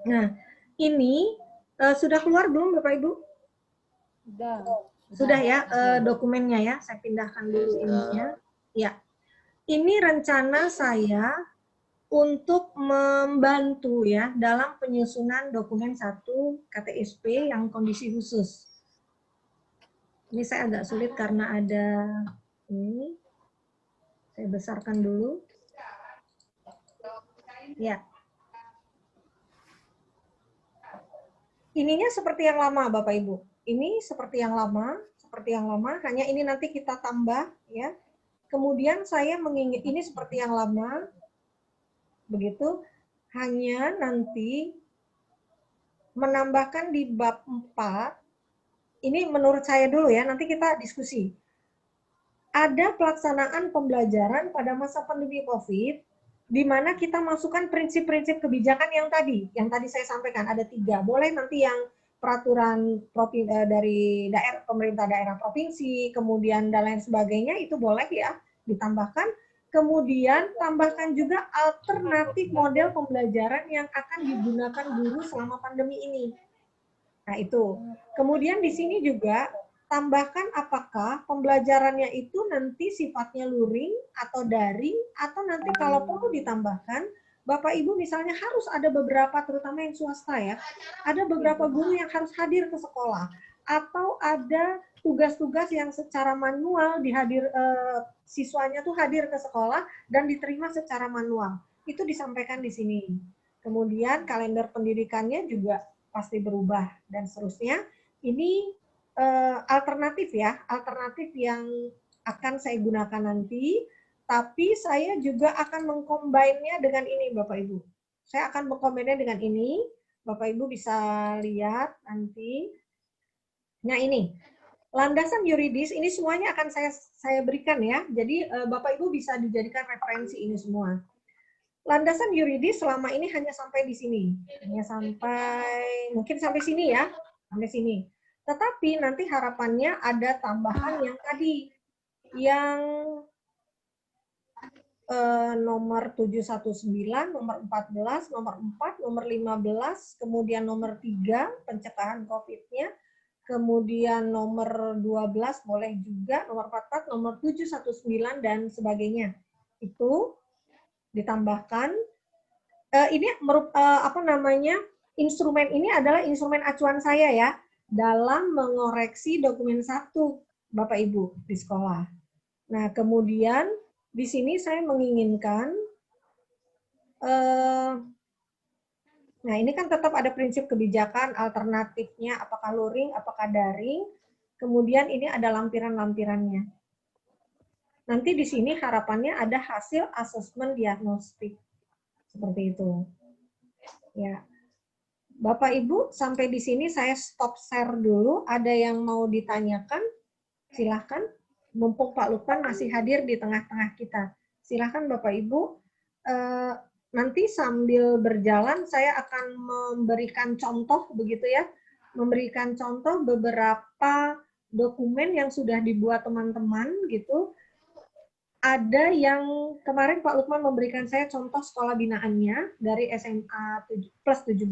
Nah, ini sudah keluar belum Bapak Ibu? Sudah ya dokumennya ya. Saya pindahkan dulu ininya. Ya. Ini rencana saya untuk membantu ya dalam penyusunan dokumen 1 KTSP yang kondisi khusus. Ini saya agak sulit karena ada ini. Saya besarkan dulu. Ya. Ininya seperti yang lama Bapak Ibu. Ini seperti yang lama, hanya ini nanti kita tambah ya. Kemudian saya mengingat ini seperti yang lama. Begitu, hanya nanti menambahkan di bab 4, ini menurut saya dulu ya, nanti kita diskusi. ada pelaksanaan pembelajaran pada masa pandemi COVID, di mana kita masukkan prinsip-prinsip kebijakan yang tadi saya sampaikan, ada 3. Boleh nanti yang peraturan dari pemerintah daerah provinsi, kemudian dan lain sebagainya, itu boleh ya ditambahkan. Kemudian tambahkan juga alternatif model pembelajaran yang akan digunakan guru selama pandemi ini. Nah itu. Kemudian di sini juga tambahkan apakah pembelajarannya itu nanti sifatnya luring atau daring, atau nanti kalau perlu ditambahkan, Bapak Ibu misalnya harus ada beberapa, terutama yang swasta ya, ada beberapa guru yang harus hadir ke sekolah, atau ada tugas-tugas yang secara manual siswanya tuh hadir ke sekolah dan diterima secara manual. Itu disampaikan di sini. Kemudian kalender pendidikannya juga pasti berubah dan seterusnya. Ini alternatif ya, alternatif yang akan saya gunakan nanti, tapi saya juga akan mengcombine-nya dengan ini Bapak Ibu. Saya akan mengcombine-nya dengan ini, Bapak Ibu bisa lihat nanti. Nah ini, landasan yuridis ini semuanya akan saya berikan ya. Jadi Bapak Ibu bisa dijadikan referensi ini semua. Landasan yuridis selama ini hanya sampai di sini. Hanya mungkin sampai sini ya. Sampai sini. Tetapi nanti harapannya ada tambahan yang tadi. Yang nomor 719, nomor 14, nomor 4, nomor 15, kemudian nomor 3, pencegahan COVID-nya. Kemudian nomor 12 boleh juga, nomor 44, nomor 719 dan sebagainya. Itu ditambahkan. Ini instrumen ini adalah instrumen acuan saya ya dalam mengoreksi dokumen 1 Bapak Ibu di sekolah. Nah, kemudian di sini saya menginginkan nah, ini kan tetap ada prinsip kebijakan, alternatifnya, apakah luring, apakah daring. Kemudian ini ada lampiran-lampirannya. Nanti di sini harapannya ada hasil asesmen diagnostik. Seperti itu. Ya. Bapak Ibu, sampai di sini saya stop share dulu. Ada yang mau ditanyakan? Silahkan. Mumpung Pak Lukman masih hadir di tengah-tengah kita. Silahkan Bapak Ibu. Nanti sambil berjalan saya akan memberikan contoh begitu ya, memberikan contoh beberapa dokumen yang sudah dibuat teman-teman gitu. Ada yang kemarin Pak Lukman memberikan saya contoh sekolah binaannya dari SMA plus 17.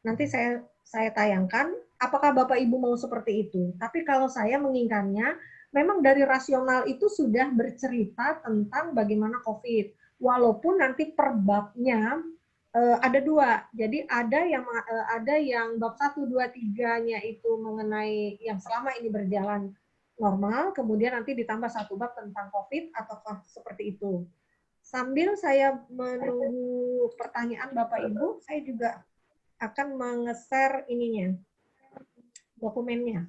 Nanti saya tayangkan. Apakah Bapak Ibu mau seperti itu? Tapi kalau saya menginginkannya, memang dari rasional itu sudah bercerita tentang bagaimana COVID. Walaupun nanti per babnya ada 2. Jadi ada yang bab 1, 2, 3-nya itu mengenai yang selama ini berjalan normal, kemudian nanti ditambah 1 bab tentang COVID, ataukah seperti itu. Sambil saya menunggu pertanyaan Bapak Ibu, saya juga akan menge-share ininya, dokumennya.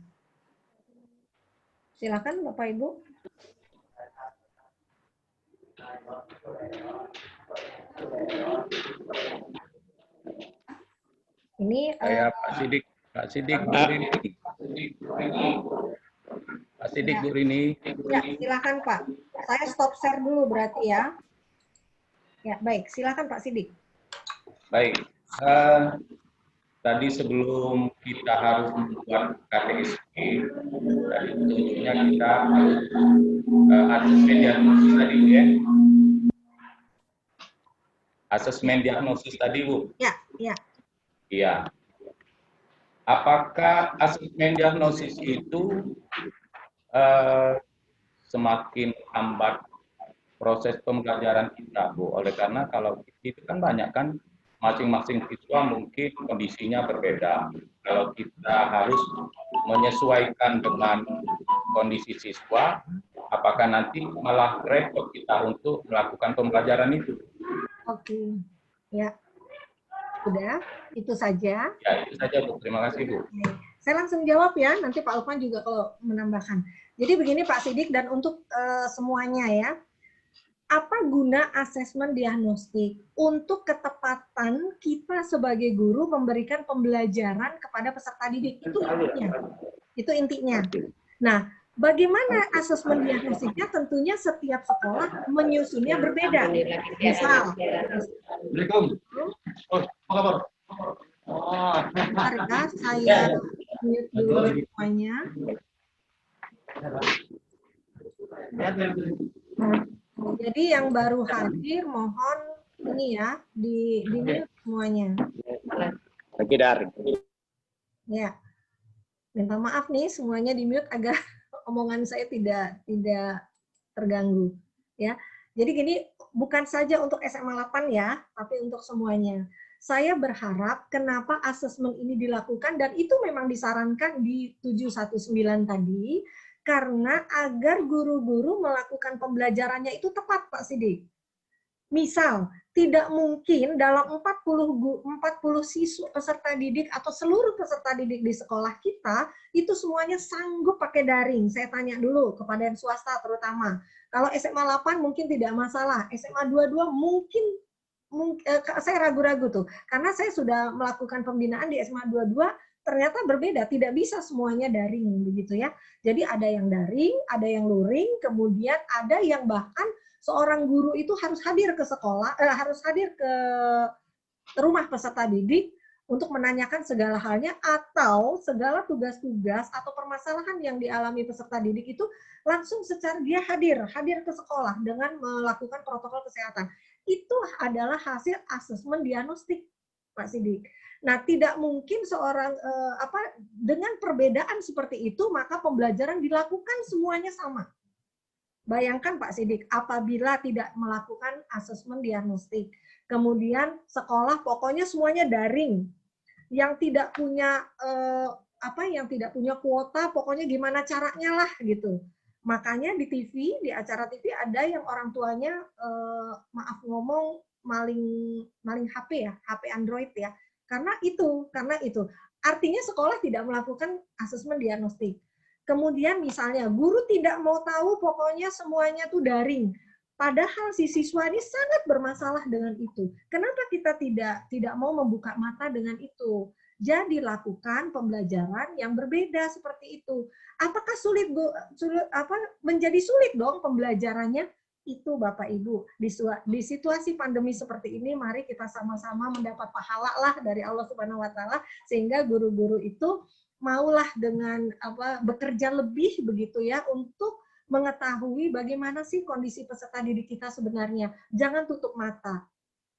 Silakan Bapak Ibu. Ini Pak Sidik Bu Rini. Pak Sidik Bu Rini. Ya, silakan Pak. Saya stop share dulu berarti ya. Ya, baik. Silakan Pak Sidik. Baik. Tadi sebelum kita harus membuat KTSP, tadi tentunya kita harus asesmen diagnosis tadi Bu ya. Asesmen diagnosis tadi Bu. Ya, ya. Iya. Apakah asesmen diagnosis itu semakin lambat proses pembelajaran kita, Bu? Oleh karena kalau itu kan banyak kan masing-masing siswa mungkin kondisinya berbeda. Kalau kita harus menyesuaikan dengan kondisi siswa, apakah nanti malah repot kita untuk melakukan pembelajaran itu? Oke, ya. Sudah, itu saja. Ya, itu saja Bu. Terima kasih Bu. Saya langsung jawab ya, nanti Pak Lukman juga kalau menambahkan. Jadi begini Pak Sidik, dan untuk semuanya ya, apa guna asesmen diagnostik? Untuk ketepatan kita sebagai guru memberikan pembelajaran kepada peserta didik. Itu intinya. Itu intinya. Nah, Bagaimana asesmen diagnostiknya? Tentunya setiap sekolah menyusunnya berbeda. Misal, bentar ya, saya mute dulu semuanya. Jadi yang baru hadir mohon ini ya di mute semuanya. Ya, minta maaf nih semuanya di mute agar omongan saya tidak terganggu ya. Jadi gini, bukan saja untuk SMA 8 ya, tapi untuk semuanya. Saya berharap kenapa asesmen ini dilakukan dan itu memang disarankan di 719 tadi karena agar guru-guru melakukan pembelajarannya itu tepat, Pak Sidik. Misal, tidak mungkin dalam 40 siswa peserta didik atau seluruh peserta didik di sekolah kita itu semuanya sanggup pakai daring. Saya tanya dulu kepada yang swasta terutama. Kalau SMA 8 mungkin tidak masalah, SMA 22 mungkin saya ragu-ragu tuh. Karena saya sudah melakukan pembinaan di SMA 22 ternyata berbeda, tidak bisa semuanya daring begitu ya. Jadi ada yang daring, ada yang luring, kemudian ada yang bahkan seorang guru itu harus hadir ke sekolah, harus hadir ke rumah peserta didik untuk menanyakan segala halnya atau segala tugas-tugas atau permasalahan yang dialami peserta didik itu langsung secara dia hadir ke sekolah dengan melakukan protokol kesehatan. Itu adalah hasil asesmen diagnostik, Pak Sidik. Nah, tidak mungkin seorang dengan perbedaan seperti itu maka pembelajaran dilakukan semuanya sama. Bayangkan Pak Sidik, apabila tidak melakukan asesmen diagnostik, kemudian sekolah pokoknya semuanya daring, yang tidak punya yang tidak punya kuota, pokoknya gimana caranya lah gitu. Makanya di TV, di acara TV ada yang orang tuanya maaf ngomong maling HP ya, HP Android ya. Karena itu. Artinya sekolah tidak melakukan asesmen diagnostik. Kemudian misalnya guru tidak mau tahu pokoknya semuanya tuh daring. Padahal si siswa ini sangat bermasalah dengan itu. Kenapa kita tidak mau membuka mata dengan itu? Jadi lakukan pembelajaran yang berbeda seperti itu. Apakah menjadi sulit dong pembelajarannya? Itu Bapak Ibu, di situasi pandemi seperti ini mari kita sama-sama mendapat pahala lah dari Allah Subhanahu wa taala sehingga guru-guru itu maulah dengan bekerja lebih begitu ya untuk mengetahui bagaimana sih kondisi peserta didik kita sebenarnya. Jangan tutup mata.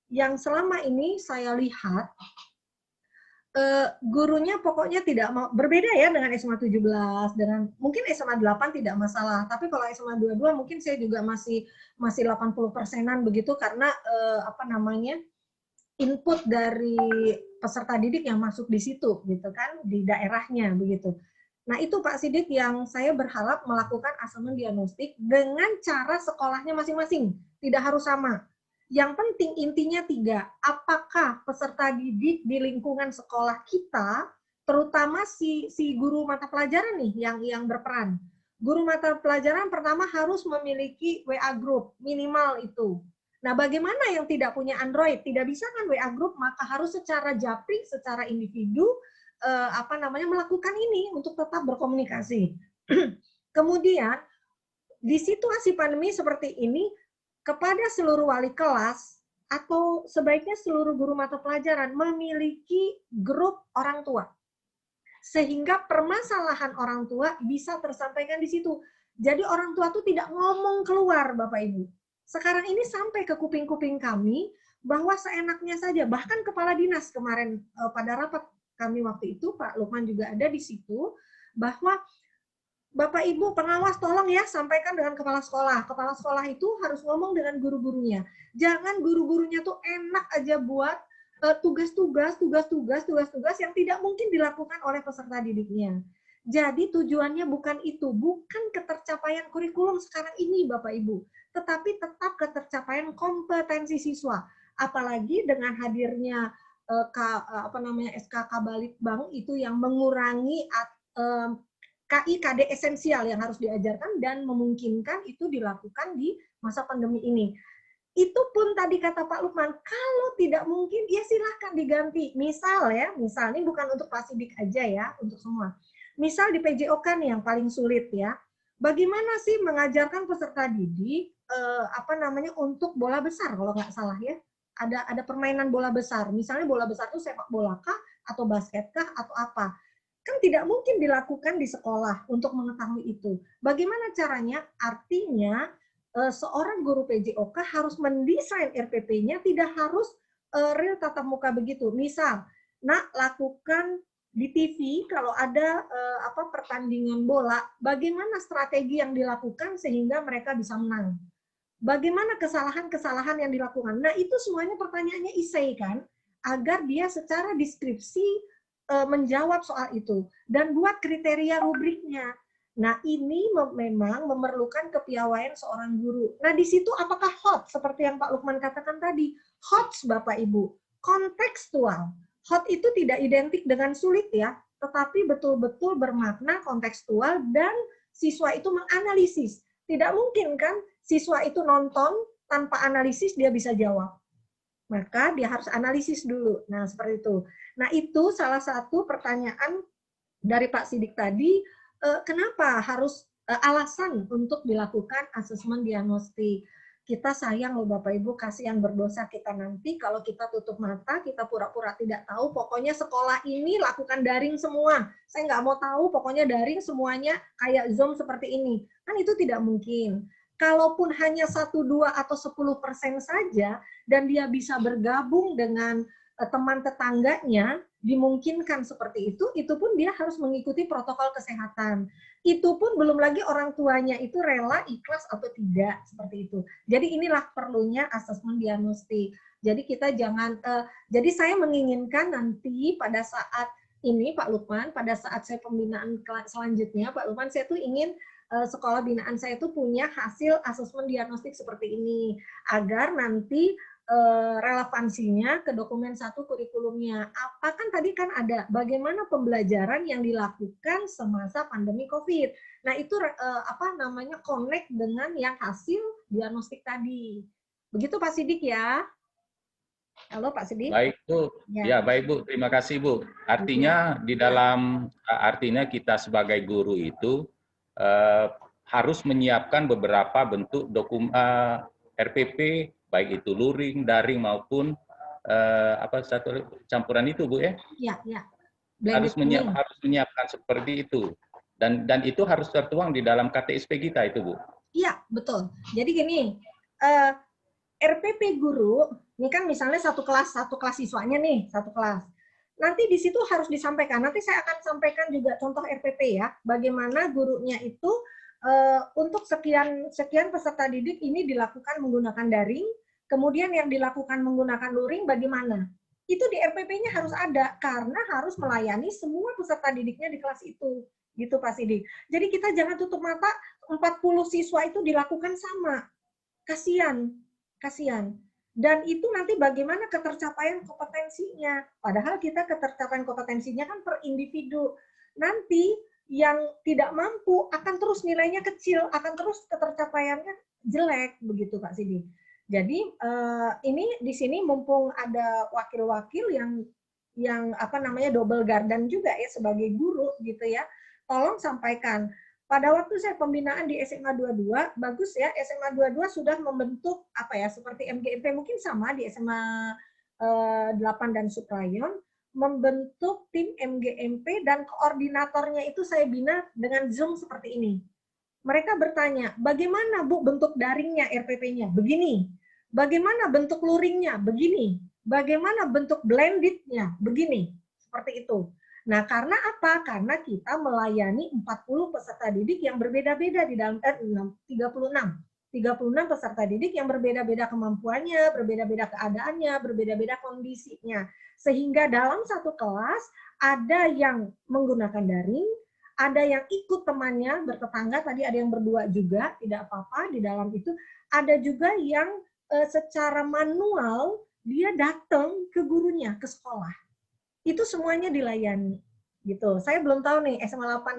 Yang selama ini saya lihat gurunya pokoknya tidak mau, berbeda ya dengan SMA 17, dengan mungkin SMA 8 tidak masalah, tapi kalau SMA 22 mungkin saya juga masih 80%-an begitu karena input dari peserta didik yang masuk di situ gitu kan di daerahnya begitu. Nah itu Pak Sidik yang saya berharap melakukan asesmen diagnostik dengan cara sekolahnya masing-masing, tidak harus sama. Yang penting intinya 3, apakah peserta didik di lingkungan sekolah kita, terutama si guru mata pelajaran nih yang berperan. Guru mata pelajaran pertama harus memiliki WA group minimal itu. Nah, bagaimana yang tidak punya Android? Tidak bisa kan WA group, maka harus secara japri, secara individu, melakukan ini untuk tetap berkomunikasi. Kemudian, di situasi pandemi seperti ini, kepada seluruh wali kelas, atau sebaiknya seluruh guru mata pelajaran memiliki grup orang tua. Sehingga permasalahan orang tua bisa tersampaikan di situ. Jadi orang tua itu tidak ngomong keluar, Bapak Ibu. Sekarang ini sampai ke kuping-kuping kami bahwa seenaknya saja, bahkan kepala dinas kemarin pada rapat kami waktu itu, Pak Lukman juga ada di situ, bahwa Bapak Ibu pengawas tolong ya sampaikan dengan kepala sekolah. Kepala sekolah itu harus ngomong dengan guru-gurunya. Jangan guru-gurunya tuh enak aja buat tugas-tugas yang tidak mungkin dilakukan oleh peserta didiknya. Jadi tujuannya bukan itu, bukan ketercapaian kurikulum sekarang ini Bapak Ibu, tetapi tetap ketercapaian kompetensi siswa. Apalagi dengan hadirnya SKK Balitbang itu yang mengurangi KI-KD esensial yang harus diajarkan dan memungkinkan itu dilakukan di masa pandemi ini. Itu pun tadi kata Pak Lukman, kalau tidak mungkin ya silahkan diganti. Misal ini bukan untuk Pak Sidik aja ya, untuk semua. Misal di PJOK nih yang paling sulit ya, Bagaimana sih mengajarkan peserta didik untuk bola besar kalau nggak salah ya? Ada permainan bola besar. Misalnya bola besar itu sepak bola kah atau basket kah atau apa? Kan tidak mungkin dilakukan di sekolah untuk mengetahui itu. Bagaimana caranya? Artinya seorang guru PJOK harus mendesain RPP-nya tidak harus real tatap muka begitu. Misal, nak lakukan di TV kalau ada pertandingan bola, bagaimana strategi yang dilakukan sehingga mereka bisa menang? Bagaimana kesalahan-kesalahan yang dilakukan? Nah, itu semuanya pertanyaannya isai kan, agar dia secara deskripsi menjawab soal itu dan buat kriteria rubriknya. Nah, ini memang memerlukan kepiawaian seorang guru. Nah, di situ apakah hot seperti yang Pak Lukman katakan tadi? Hot, Bapak Ibu, kontekstual. Hot itu tidak identik dengan sulit ya, tetapi betul-betul bermakna kontekstual dan siswa itu menganalisis. Tidak mungkin kan siswa itu nonton tanpa analisis dia bisa jawab. Maka dia harus analisis dulu. Nah, seperti itu. Nah, itu salah satu pertanyaan dari Pak Sidik tadi, kenapa harus alasan untuk dilakukan asesmen diagnostik. Kita sayang loh Bapak Ibu, kasihan berdosa kita nanti kalau kita tutup mata, kita pura-pura tidak tahu, pokoknya sekolah ini lakukan daring semua. Saya nggak mau tahu, pokoknya daring semuanya kayak Zoom seperti ini. Kan itu tidak mungkin. Kalaupun hanya 1, 2, atau 10% saja, dan dia bisa bergabung dengan teman tetangganya, dimungkinkan seperti itu pun dia harus mengikuti protokol kesehatan. Itu pun belum lagi orang tuanya itu rela, ikhlas atau tidak, seperti itu. Jadi inilah perlunya asesmen diagnostik. Jadi kita jangan, jadi saya menginginkan nanti pada saat ini Pak Lukman, pada saat saya pembinaan selanjutnya, Pak Lukman, saya tuh ingin sekolah binaan saya itu punya hasil asesmen diagnostik seperti ini, agar nanti relevansinya ke dokumen 1 kurikulumnya. Apa kan tadi kan ada bagaimana pembelajaran yang dilakukan semasa pandemi COVID. Nah, itu connect dengan yang hasil diagnostik tadi. Begitu Pak Sidik ya. Halo Pak Sidik. Baik Bu. Ya, baik Bu. Terima kasih Bu. Artinya di dalam kita sebagai guru itu harus menyiapkan beberapa bentuk dokumen RPP, baik itu luring, daring maupun campuran itu Bu ya? Iya. Harus menyiapkan seperti itu. Dan itu harus tertuang di dalam KTSP kita itu Bu. Iya, betul. Jadi gini, RPP guru, ini kan misalnya satu kelas siswanya nih, satu kelas. Nanti di situ harus disampaikan. Nanti saya akan sampaikan juga contoh RPP ya, bagaimana gurunya itu untuk sekian peserta didik ini dilakukan menggunakan daring, kemudian yang dilakukan menggunakan luring bagaimana? Itu di RPP-nya harus ada, karena harus melayani semua peserta didiknya di kelas itu. Gitu Pak Sidik. Jadi kita jangan tutup mata, 40 siswa itu dilakukan sama. Kasihan. Dan itu nanti bagaimana ketercapaian kompetensinya. Padahal kita ketercapaian kompetensinya kan per individu. Nanti yang tidak mampu akan terus nilainya kecil, akan terus ketercapaiannya jelek, begitu Pak Sidik. Jadi ini di sini mumpung ada wakil-wakil yang double gardan juga ya sebagai guru gitu ya. Tolong sampaikan. Pada waktu saya pembinaan di SMA 22, bagus ya, SMA 22 sudah membentuk seperti MGMP, mungkin sama di SMA 8 dan Suprayon, membentuk tim MGMP dan koordinatornya itu saya bina dengan Zoom seperti ini. Mereka bertanya, bagaimana Bu bentuk daringnya RPP-nya? Begini. Bagaimana bentuk luringnya? Begini. Bagaimana bentuk blended-nya? Begini. Seperti itu. Nah, karena apa? Karena kita melayani 40 peserta didik yang berbeda-beda di dalam 36 peserta didik yang berbeda-beda kemampuannya, berbeda-beda keadaannya, berbeda-beda kondisinya. Sehingga dalam satu kelas ada yang menggunakan daring, ada yang ikut temannya bertetangga, tadi ada yang berdua juga, tidak apa-apa di dalam itu. Ada juga yang secara manual dia datang ke gurunya, ke sekolah. Itu semuanya dilayani. Gitu. Saya belum tahu nih SMA 8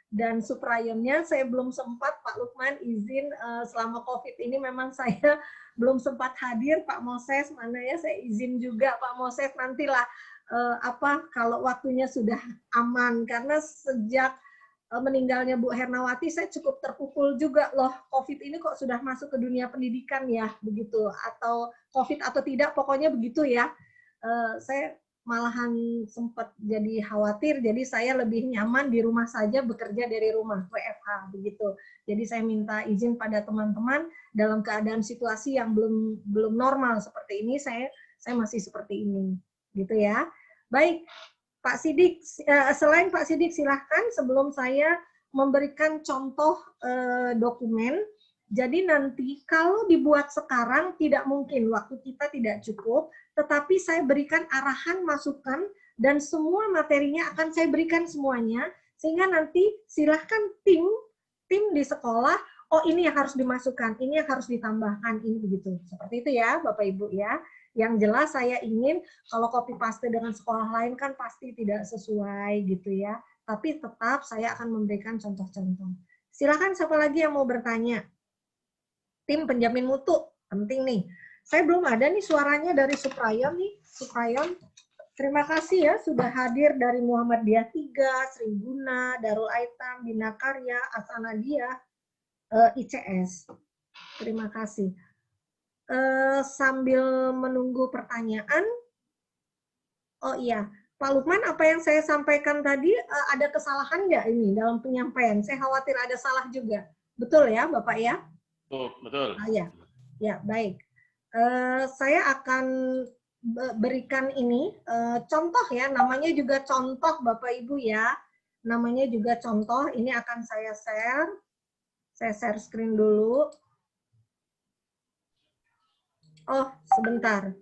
dan Suprayonnya, saya belum sempat, Pak Lukman izin selama COVID ini memang saya belum sempat hadir. Pak Moses mana ya, saya izin juga Pak Moses, nantilah kalau waktunya sudah aman, karena sejak meninggalnya Bu Hernawati, saya cukup terpukul juga loh. COVID ini kok sudah masuk ke dunia pendidikan ya, begitu. Atau COVID atau tidak, pokoknya begitu ya. Saya malahan sempat jadi khawatir, jadi saya lebih nyaman di rumah saja, bekerja dari rumah, WFH, begitu. Jadi saya minta izin pada teman-teman, dalam keadaan situasi yang belum normal seperti ini, saya masih seperti ini, gitu ya. Baik, Pak Sidik, selain Pak Sidik, silahkan sebelum saya memberikan contoh dokumen. Jadi nanti kalau dibuat sekarang tidak mungkin, waktu kita tidak cukup, tetapi saya berikan arahan, masukan, dan semua materinya akan saya berikan semuanya, sehingga nanti silahkan tim di sekolah, oh ini yang harus dimasukkan, ini yang harus ditambahkan, ini begitu. Seperti itu ya Bapak Ibu ya. Yang jelas saya ingin, kalau copy paste dengan sekolah lain kan pasti tidak sesuai gitu ya. Tapi tetap saya akan memberikan contoh-contoh. Silakan siapa lagi yang mau bertanya? Tim penjamin mutu, penting nih. Saya belum ada nih suaranya dari Suprayon nih. Suprayon, terima kasih ya sudah hadir dari Muhammadiyah 3, Sri Guna, Darul Aitam, Bina Karya, Asanadia, ICS. Terima kasih. Sambil menunggu pertanyaan, oh iya, Pak Lukman, apa yang saya sampaikan tadi ada kesalahan nggak ini dalam penyampaian? Saya khawatir ada salah juga. Betul ya, Bapak ya? Betul. Ya, baik. Saya akan berikan ini contoh ya, namanya juga contoh Bapak Ibu ya, namanya juga contoh. Ini akan saya share screen dulu. Oh, sebentar.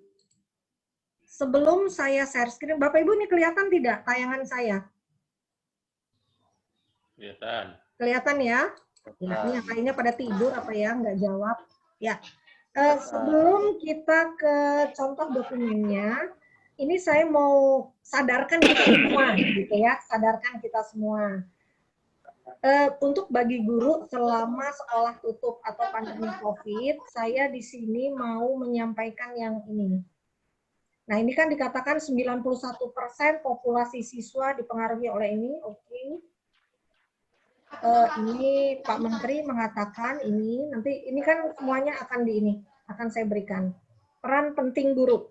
Sebelum saya share screen, Bapak Ibu ini kelihatan tidak tayangan saya? Kelihatan. Kelihatan ya? Ya, ini yang lainnya pada tidur apa ya? Nggak jawab. Ya. Sebelum kita ke contoh dokumennya, ini saya mau sadarkan kita semua, gitu ya, sadarkan kita semua. Untuk bagi guru selama sekolah tutup atau pandemi COVID, saya di sini mau menyampaikan yang ini. Nah, ini kan dikatakan 91% populasi siswa dipengaruhi oleh ini, oke. Ini Pak Menteri mengatakan ini, nanti ini kan semuanya akan saya berikan. Peran penting guru.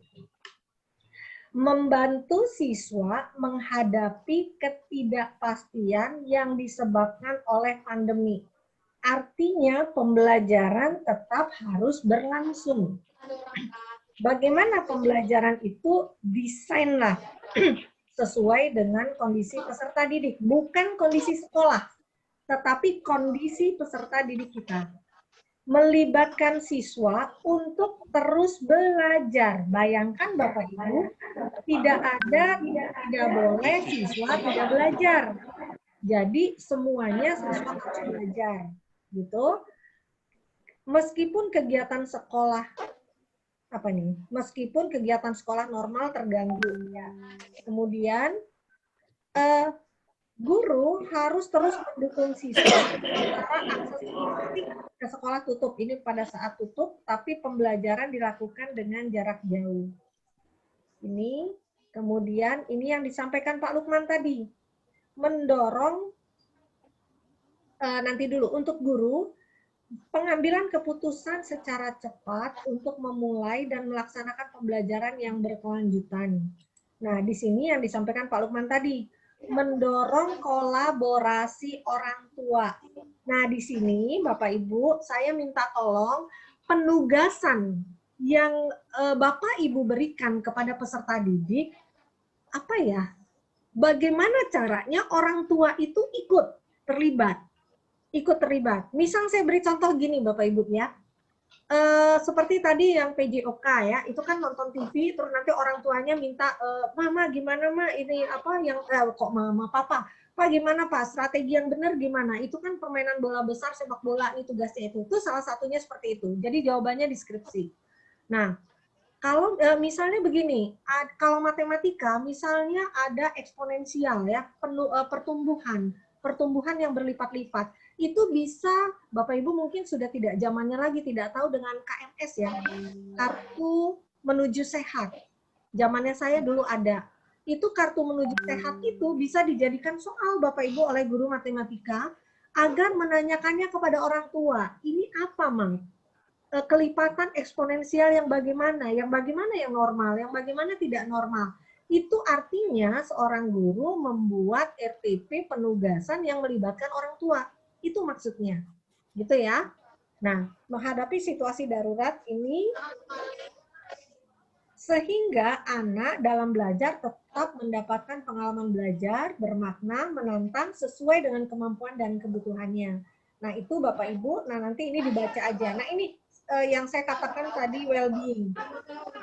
Membantu siswa menghadapi ketidakpastian yang disebabkan oleh pandemi. Artinya pembelajaran tetap harus berlangsung. Bagaimana pembelajaran itu? Desainlah sesuai dengan kondisi peserta didik, bukan kondisi sekolah, tetapi kondisi peserta didik kita. Melibatkan siswa untuk terus belajar. Bayangkan Bapak Ibu, tidak boleh siswa tidak belajar. Jadi semuanya siswa harus belajar, gitu. Meskipun kegiatan sekolah meskipun kegiatan sekolah normal terganggu. Ya. Kemudian guru harus terus mendukung siswa sementara akses fisik ke sekolah tutup. Ini pada saat tutup, tapi pembelajaran dilakukan dengan jarak jauh. Ini, kemudian ini yang disampaikan Pak Lukman tadi, mendorong nanti dulu untuk guru pengambilan keputusan secara cepat untuk memulai dan melaksanakan pembelajaran yang berkelanjutan. Nah, di sini yang disampaikan Pak Lukman tadi, mendorong kolaborasi orang tua. Nah, di sini Bapak Ibu, saya minta tolong penugasan yang Bapak Ibu berikan kepada peserta didik, bagaimana caranya orang tua itu ikut terlibat. Misal saya beri contoh gini Bapak Ibu ya. Seperti tadi yang PJOK ya, itu kan nonton TV terus nanti orang tuanya minta, "Mama gimana Ma ini kok Mama Papa, Pak gimana Pak strategi yang benar gimana?" Itu kan permainan bola besar, sepak bola ini tugasnya itu salah satunya seperti itu. Jadi jawabannya di skripsi. Nah, kalau misalnya begini, kalau matematika misalnya ada eksponensial ya, pertumbuhan yang berlipat-lipat. Itu bisa, Bapak Ibu mungkin sudah tidak zamannya lagi, tidak tahu dengan KMS ya, kartu menuju sehat. Zamannya saya dulu ada. itu kartu menuju sehat itu bisa dijadikan soal Bapak Ibu oleh guru matematika agar menanyakannya kepada orang tua. Ini apa, Mang? Kelipatan eksponensial yang bagaimana yang normal, yang bagaimana tidak normal. Itu artinya seorang guru membuat RTP penugasan yang melibatkan orang tua. Itu maksudnya. Gitu ya. Nah, menghadapi situasi darurat ini sehingga anak dalam belajar tetap mendapatkan pengalaman belajar bermakna, menantang sesuai dengan kemampuan dan kebutuhannya. Nah, itu Bapak Ibu, nah nanti ini dibaca aja. Nah, ini yang saya katakan tadi well-being.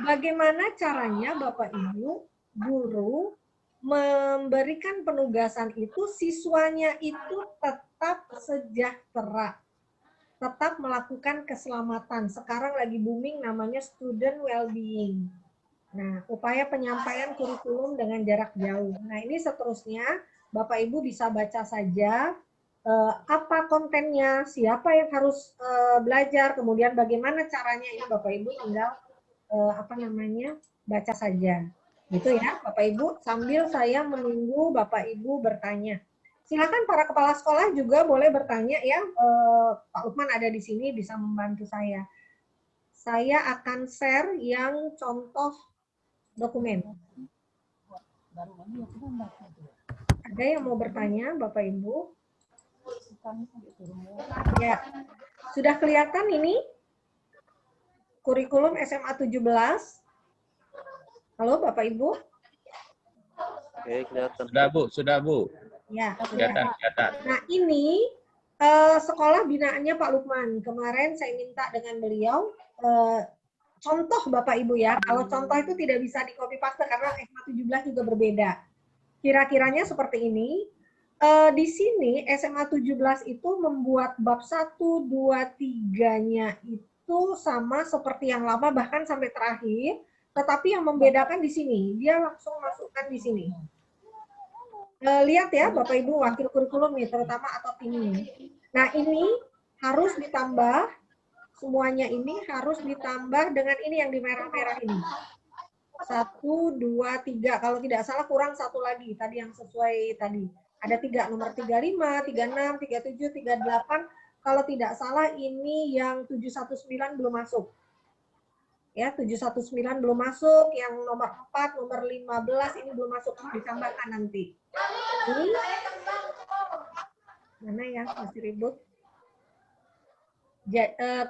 Bagaimana caranya Bapak Ibu, guru, memberikan penugasan itu siswanya itu tetap sejahtera, tetap melakukan keselamatan. Sekarang lagi booming namanya student well-being. Nah, upaya penyampaian kurikulum dengan jarak jauh. Nah, ini seterusnya Bapak Ibu bisa baca saja apa kontennya, siapa yang harus belajar, kemudian bagaimana caranya. Ini Bapak Ibu tinggal baca saja. Gitu ya, Bapak Ibu, sambil saya menunggu Bapak Ibu bertanya. Silakan para kepala sekolah juga boleh bertanya ya. Pak Lukman ada di sini bisa membantu saya. Saya akan share yang contoh dokumen. Ada yang mau bertanya, Bapak Ibu? Ya, sudah kelihatan ini? Kurikulum SMA 17. Halo, Bapak Ibu? Oke, kelihatan. Sudah, Bu. Ya, Kelihatan. Nah, ini sekolah binaannya Pak Lukman. Kemarin saya minta dengan beliau contoh Bapak Ibu ya. Kalau contoh itu tidak bisa di copy paste karena SMA 17 juga berbeda. Kira-kiranya seperti ini. Di sini SMA 17 itu membuat bab 1, 2, 3-nya itu sama seperti yang lama bahkan sampai terakhir. Tetapi yang membedakan di sini, dia langsung masukkan di sini. Lihat ya Bapak Ibu wakil kurikulum nih, terutama atau ini. Nah, ini harus ditambah. Semuanya ini harus ditambah dengan ini yang di merah-merah ini. 1, 2, 3. Kalau tidak salah kurang satu lagi. Tadi yang sesuai tadi. Ada 3, nomor 35, 36, 37, 38. Kalau tidak salah ini yang 719 belum masuk. Ya, 719 belum masuk. Yang nomor 4, nomor 15 ini belum masuk. Ditambahkan nanti. Ini. Mana ya? Masih ribut.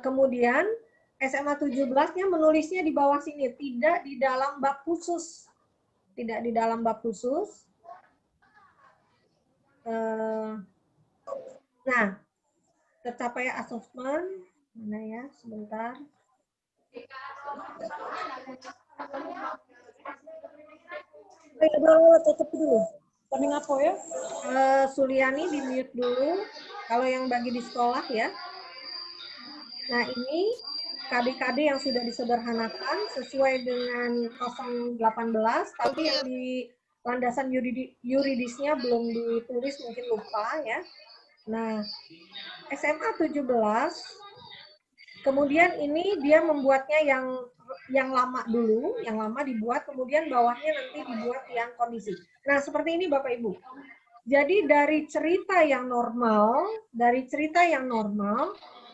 Kemudian SMA 17-nya menulisnya di bawah sini, tidak di dalam bab khusus. Tidak di dalam bab khusus. Nah, tercapai assessment. Mana ya? Sebentar. Tutup dulu. Pening apa ya? Suliani di mute dulu. Kalau yang bagi di sekolah ya. Nah, ini KD-KD yang sudah disederhanakan sesuai dengan 018, tapi yang di landasan yuridisnya belum ditulis, mungkin lupa ya. Nah, SMA 17, kemudian ini dia membuatnya yang lama dulu, yang lama dibuat, kemudian bawahnya nanti dibuat yang kondisi. Nah, seperti ini Bapak Ibu. Jadi dari cerita yang normal,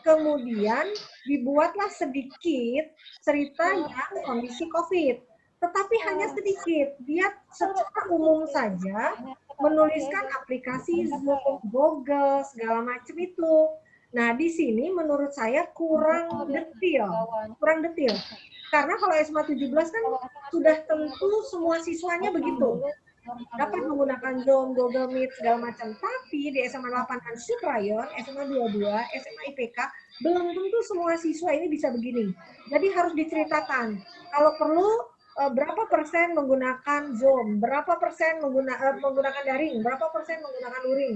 kemudian dibuatlah sedikit cerita yang kondisi COVID. Tetapi hanya sedikit. Dia secara umum saja menuliskan aplikasi Zoom, Google, segala macam itu. Nah, di sini menurut saya kurang detail. Karena kalau SMA 17 kan sudah tentu semua siswanya begitu. Dapat menggunakan Zoom, Google Meet, segala macam. Tapi di SMA 8 dan Sukrayon, SMA 22, SMA IPK, belum tentu semua siswa ini bisa begini. Jadi harus diceritakan. Kalau perlu, berapa persen menggunakan Zoom, berapa persen menggunakan daring, berapa persen menggunakan luring,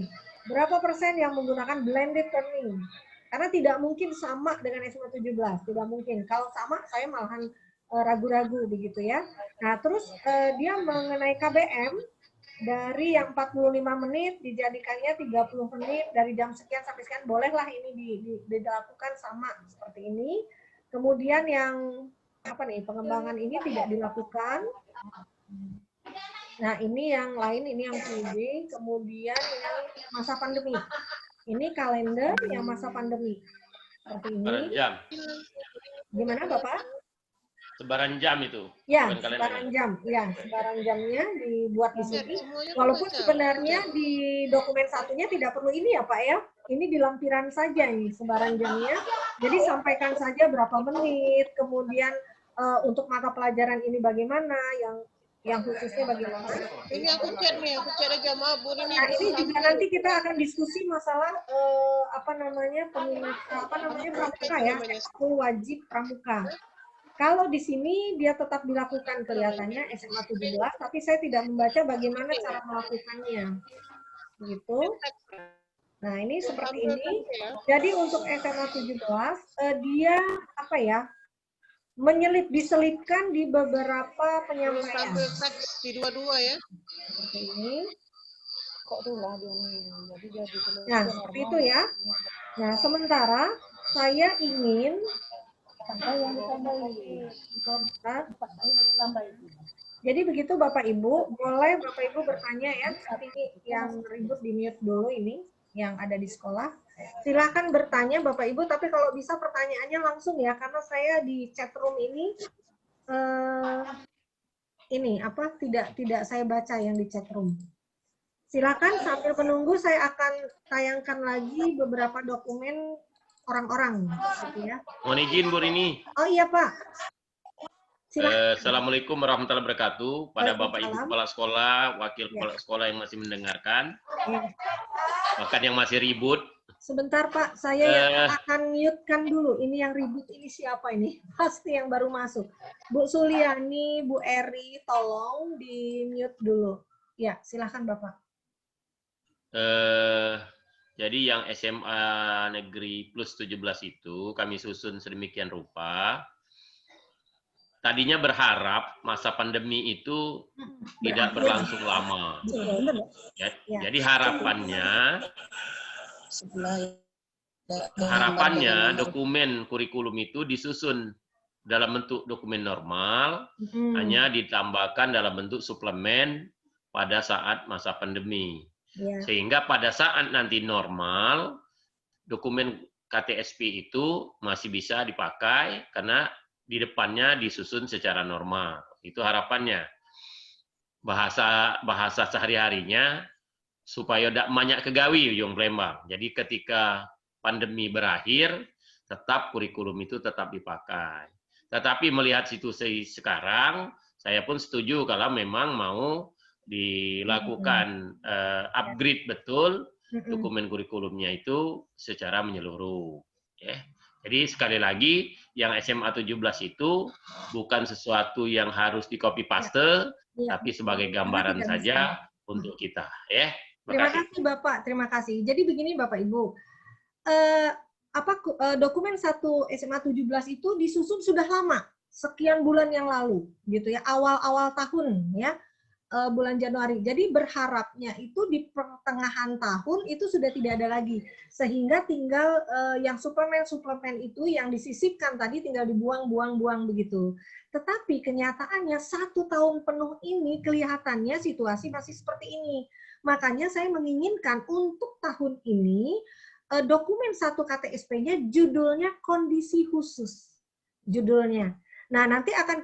berapa persen yang menggunakan blended learning. Karena tidak mungkin sama dengan SMA 17, tidak mungkin. Kalau sama, saya malahan ragu-ragu begitu ya. Nah, terus dia mengenai KBM dari yang 45 menit dijadikannya 30 menit dari jam sekian sampai sekian, bolehlah ini dilakukan sama seperti ini. Kemudian yang pengembangan ini tidak dilakukan. Nah, ini yang lain, ini yang PB, kemudian yang masa pandemi. Ini kalender yang masa pandemi. Seperti ini. Sebaran jam. Gimana, Bapak? Sebaran jam itu. Ya, bukan kalender. sebaran jam. Ya, sebaran jamnya dibuat di sini. Walaupun sebenarnya di dokumen satunya tidak perlu ini ya, Pak ya. Ini di lampiran saja ini sebaran jamnya. Jadi sampaikan saja berapa menit, kemudian untuk mata pelajaran ini bagaimana, yang khususnya bagaimana. Ini aku chat aja mabur ini. Nah, ini juga nanti kita akan diskusi masalah pramuka ya, ekskul wajib pramuka. Kalau di sini dia tetap dilakukan kelihatannya SMA 17, tapi saya tidak membaca bagaimana cara melakukannya. Gitu. Nah, ini seperti ini. Jadi untuk SMA 17 dia diselipkan di beberapa penyampaian. Di dua-dua ya. Seperti ini. Nah, seperti itu ya. Nah, sementara saya ingin jadi begitu Bapak Ibu, boleh Bapak Ibu bertanya ya. Saat ini yang ribut di mute dulu ini, yang ada di sekolah. Silakan bertanya Bapak Ibu, tapi kalau bisa pertanyaannya langsung ya, karena saya di chat room ini tidak saya baca yang di chat room. Silakan sambil menunggu saya akan tayangkan lagi beberapa dokumen orang-orang gitu ya. Mohon izin Bu Rini. Oh iya Pak. Assalamualaikum warahmatullahi wabarakatuh pada Bapak Ibu kepala sekolah, wakil kepala sekolah yang masih mendengarkan, bahkan yang masih ribut. Sebentar Pak, saya akan mute-kan dulu. Ini yang ribut ini siapa ini? Pasti yang baru masuk. Bu Suliani, Bu Eri, tolong di mute dulu. Ya, silakan Bapak. Jadi yang SMA Negeri Plus 17 itu kami susun sedemikian rupa. Tadinya berharap masa pandemi itu tidak berlangsung lama. Jadi harapannya dokumen kurikulum itu disusun dalam bentuk dokumen normal, hanya ditambahkan dalam bentuk suplemen pada saat masa pandemi. Sehingga pada saat nanti normal, dokumen KTSP itu masih bisa dipakai karena di depannya disusun secara normal. Itu harapannya. Bahasa sehari-harinya supaya tidak banyak kegawi Ujung Palembang. Jadi ketika pandemi berakhir, tetap kurikulum itu tetap dipakai. Tetapi melihat situasi sekarang, saya pun setuju kalau memang mau dilakukan upgrade betul dokumen kurikulumnya itu secara menyeluruh. Ya. Jadi sekali lagi yang SMA 17 itu bukan sesuatu yang harus di copy paste, tapi sebagai gambaran saja untuk kita. Ya. Terima kasih Bapak, terima kasih. Jadi begini Bapak Ibu, dokumen 1 SMA 17 itu disusun sudah lama, sekian bulan yang lalu, gitu ya, awal-awal tahun ya. Bulan Januari. Jadi berharapnya itu di pertengahan tahun itu sudah tidak ada lagi. Sehingga tinggal yang suplemen-suplemen itu yang disisipkan tadi tinggal dibuang-buang-buang begitu. Tetapi kenyataannya 1 tahun penuh ini kelihatannya situasi masih seperti ini. Makanya saya menginginkan untuk tahun ini dokumen 1 KTSP-nya judulnya kondisi khusus. Judulnya. Nah, nanti akan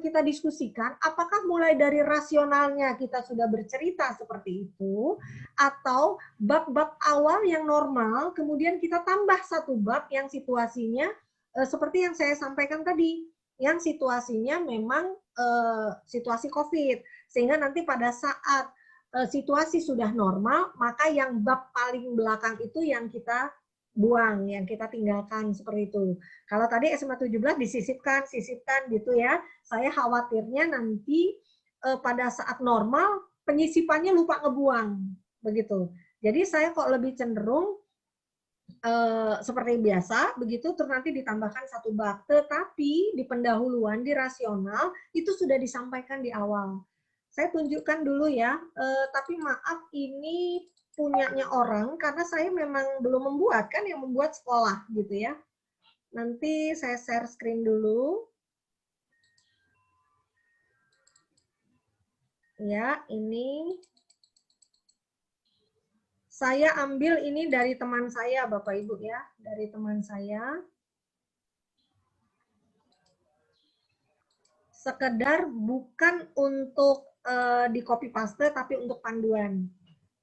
kita diskusikan apakah mulai dari rasionalnya kita sudah bercerita seperti itu, atau bab-bab awal yang normal, kemudian kita tambah 1 bab yang situasinya seperti yang saya sampaikan tadi, yang situasinya memang situasi COVID, sehingga nanti pada saat situasi sudah normal, maka yang bab paling belakang itu yang kita buang, yang kita tinggalkan seperti itu. Kalau tadi SMA 17 disisipkan gitu ya. Saya khawatirnya nanti pada saat normal penyisipannya lupa ngebuang begitu. Jadi saya kok lebih cenderung seperti biasa begitu, terus nanti ditambahkan 1 bab. Tetapi di pendahuluan, di rasional itu sudah disampaikan di awal. Saya tunjukkan dulu ya, tapi maaf ini punyanya orang karena saya memang belum membuat, kan yang membuat sekolah gitu ya. Nanti saya share screen dulu. Ya, ini saya ambil ini dari teman saya, Bapak Ibu ya, dari teman saya. Sekedar bukan untuk di copy paste, tapi untuk panduan.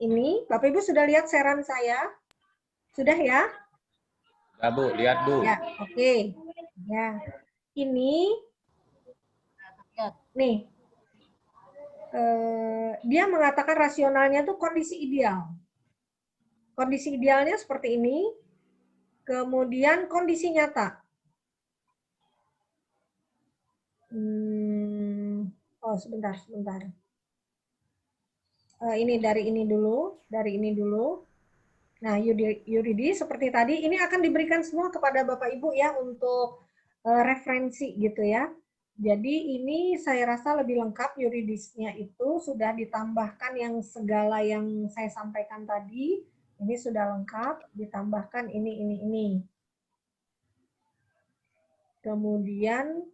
Ini, Bapak Ibu sudah lihat sharean saya? Sudah ya? Ya Bu, lihat Bu. Ya, oke. Ya, ini, nih, dia mengatakan rasionalnya tuh kondisi ideal. Kondisi idealnya seperti ini, kemudian kondisi nyata. Oh, sebentar. Ini dari ini dulu. Nah, yuridis seperti tadi, ini akan diberikan semua kepada Bapak Ibu ya untuk referensi gitu ya. Jadi ini saya rasa lebih lengkap yuridisnya itu sudah ditambahkan yang segala yang saya sampaikan tadi. Ini sudah lengkap, ditambahkan ini. Kemudian,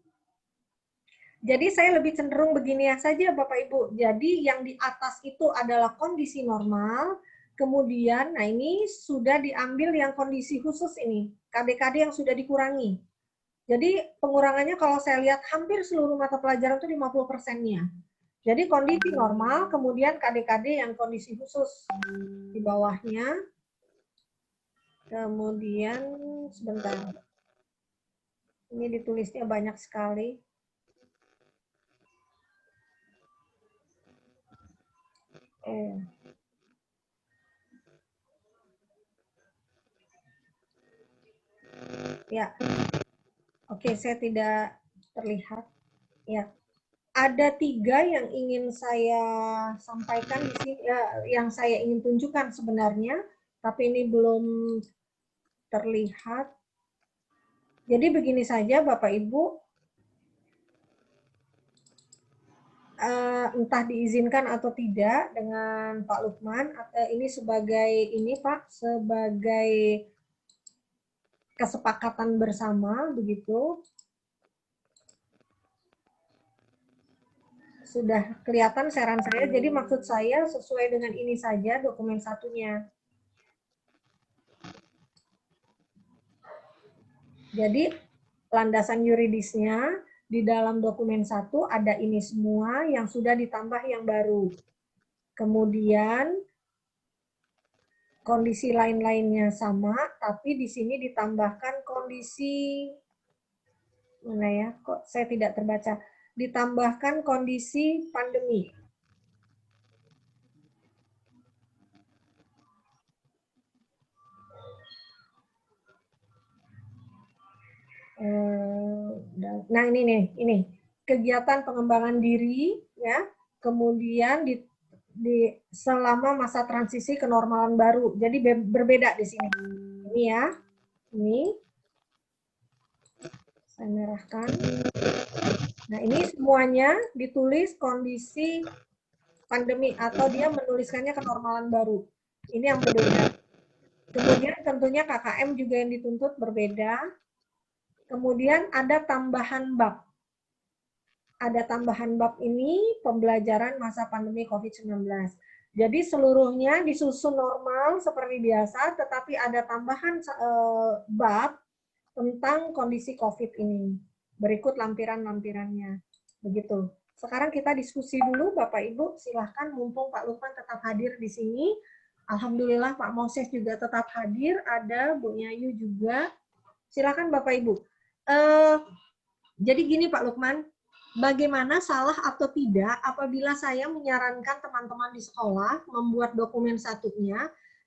jadi saya lebih cenderung begini saja Bapak Ibu. Jadi yang di atas itu adalah kondisi normal. Kemudian, nah ini sudah diambil yang kondisi khusus ini, KD-KD yang sudah dikurangi. Jadi pengurangannya kalau saya lihat hampir seluruh mata pelajaran itu 50%-nya. Jadi kondisi normal, kemudian KD-KD yang kondisi khusus di bawahnya. Kemudian, sebentar. Ini ditulisnya banyak sekali. Ya, oke, saya tidak terlihat. Ya, ada 3 yang ingin saya sampaikan di sini, yang saya ingin tunjukkan sebenarnya, tapi ini belum terlihat. Jadi begini saja, Bapak Ibu, entah diizinkan atau tidak dengan Pak Lukman, ini sebagai Pak, sebagai kesepakatan bersama begitu. Sudah kelihatan saran saya, jadi maksud saya sesuai dengan ini saja dokumen satunya. Jadi landasan yuridisnya di dalam dokumen 1 ada ini semua yang sudah ditambah yang baru. Kemudian kondisi lain-lainnya sama, tapi di sini ditambahkan kondisi, mana ya, kok saya tidak terbaca, ditambahkan kondisi pandemi. Nah ini kegiatan pengembangan diri ya, kemudian selama masa transisi kenormalan baru. Jadi berbeda di sini. Ini ya, ini saya merahkan. Nah ini semuanya ditulis kondisi pandemi atau dia menuliskannya kenormalan baru. Ini yang berbeda. Kemudian tentunya KKM juga yang dituntut berbeda. Kemudian ada tambahan bab. Ada tambahan bab ini pembelajaran masa pandemi COVID-19. Jadi seluruhnya disusun normal seperti biasa, tetapi ada tambahan bab tentang kondisi COVID ini. Berikut lampiran-lampirannya. Begitu. Sekarang kita diskusi dulu, Bapak Ibu. Silahkan, mumpung Pak Lukman tetap hadir di sini. Alhamdulillah Pak Moses juga tetap hadir. Ada Bu Nyayu juga. Silahkan Bapak Ibu. Jadi gini Pak Lukman, bagaimana salah atau tidak apabila saya menyarankan teman-teman di sekolah membuat dokumen satunya,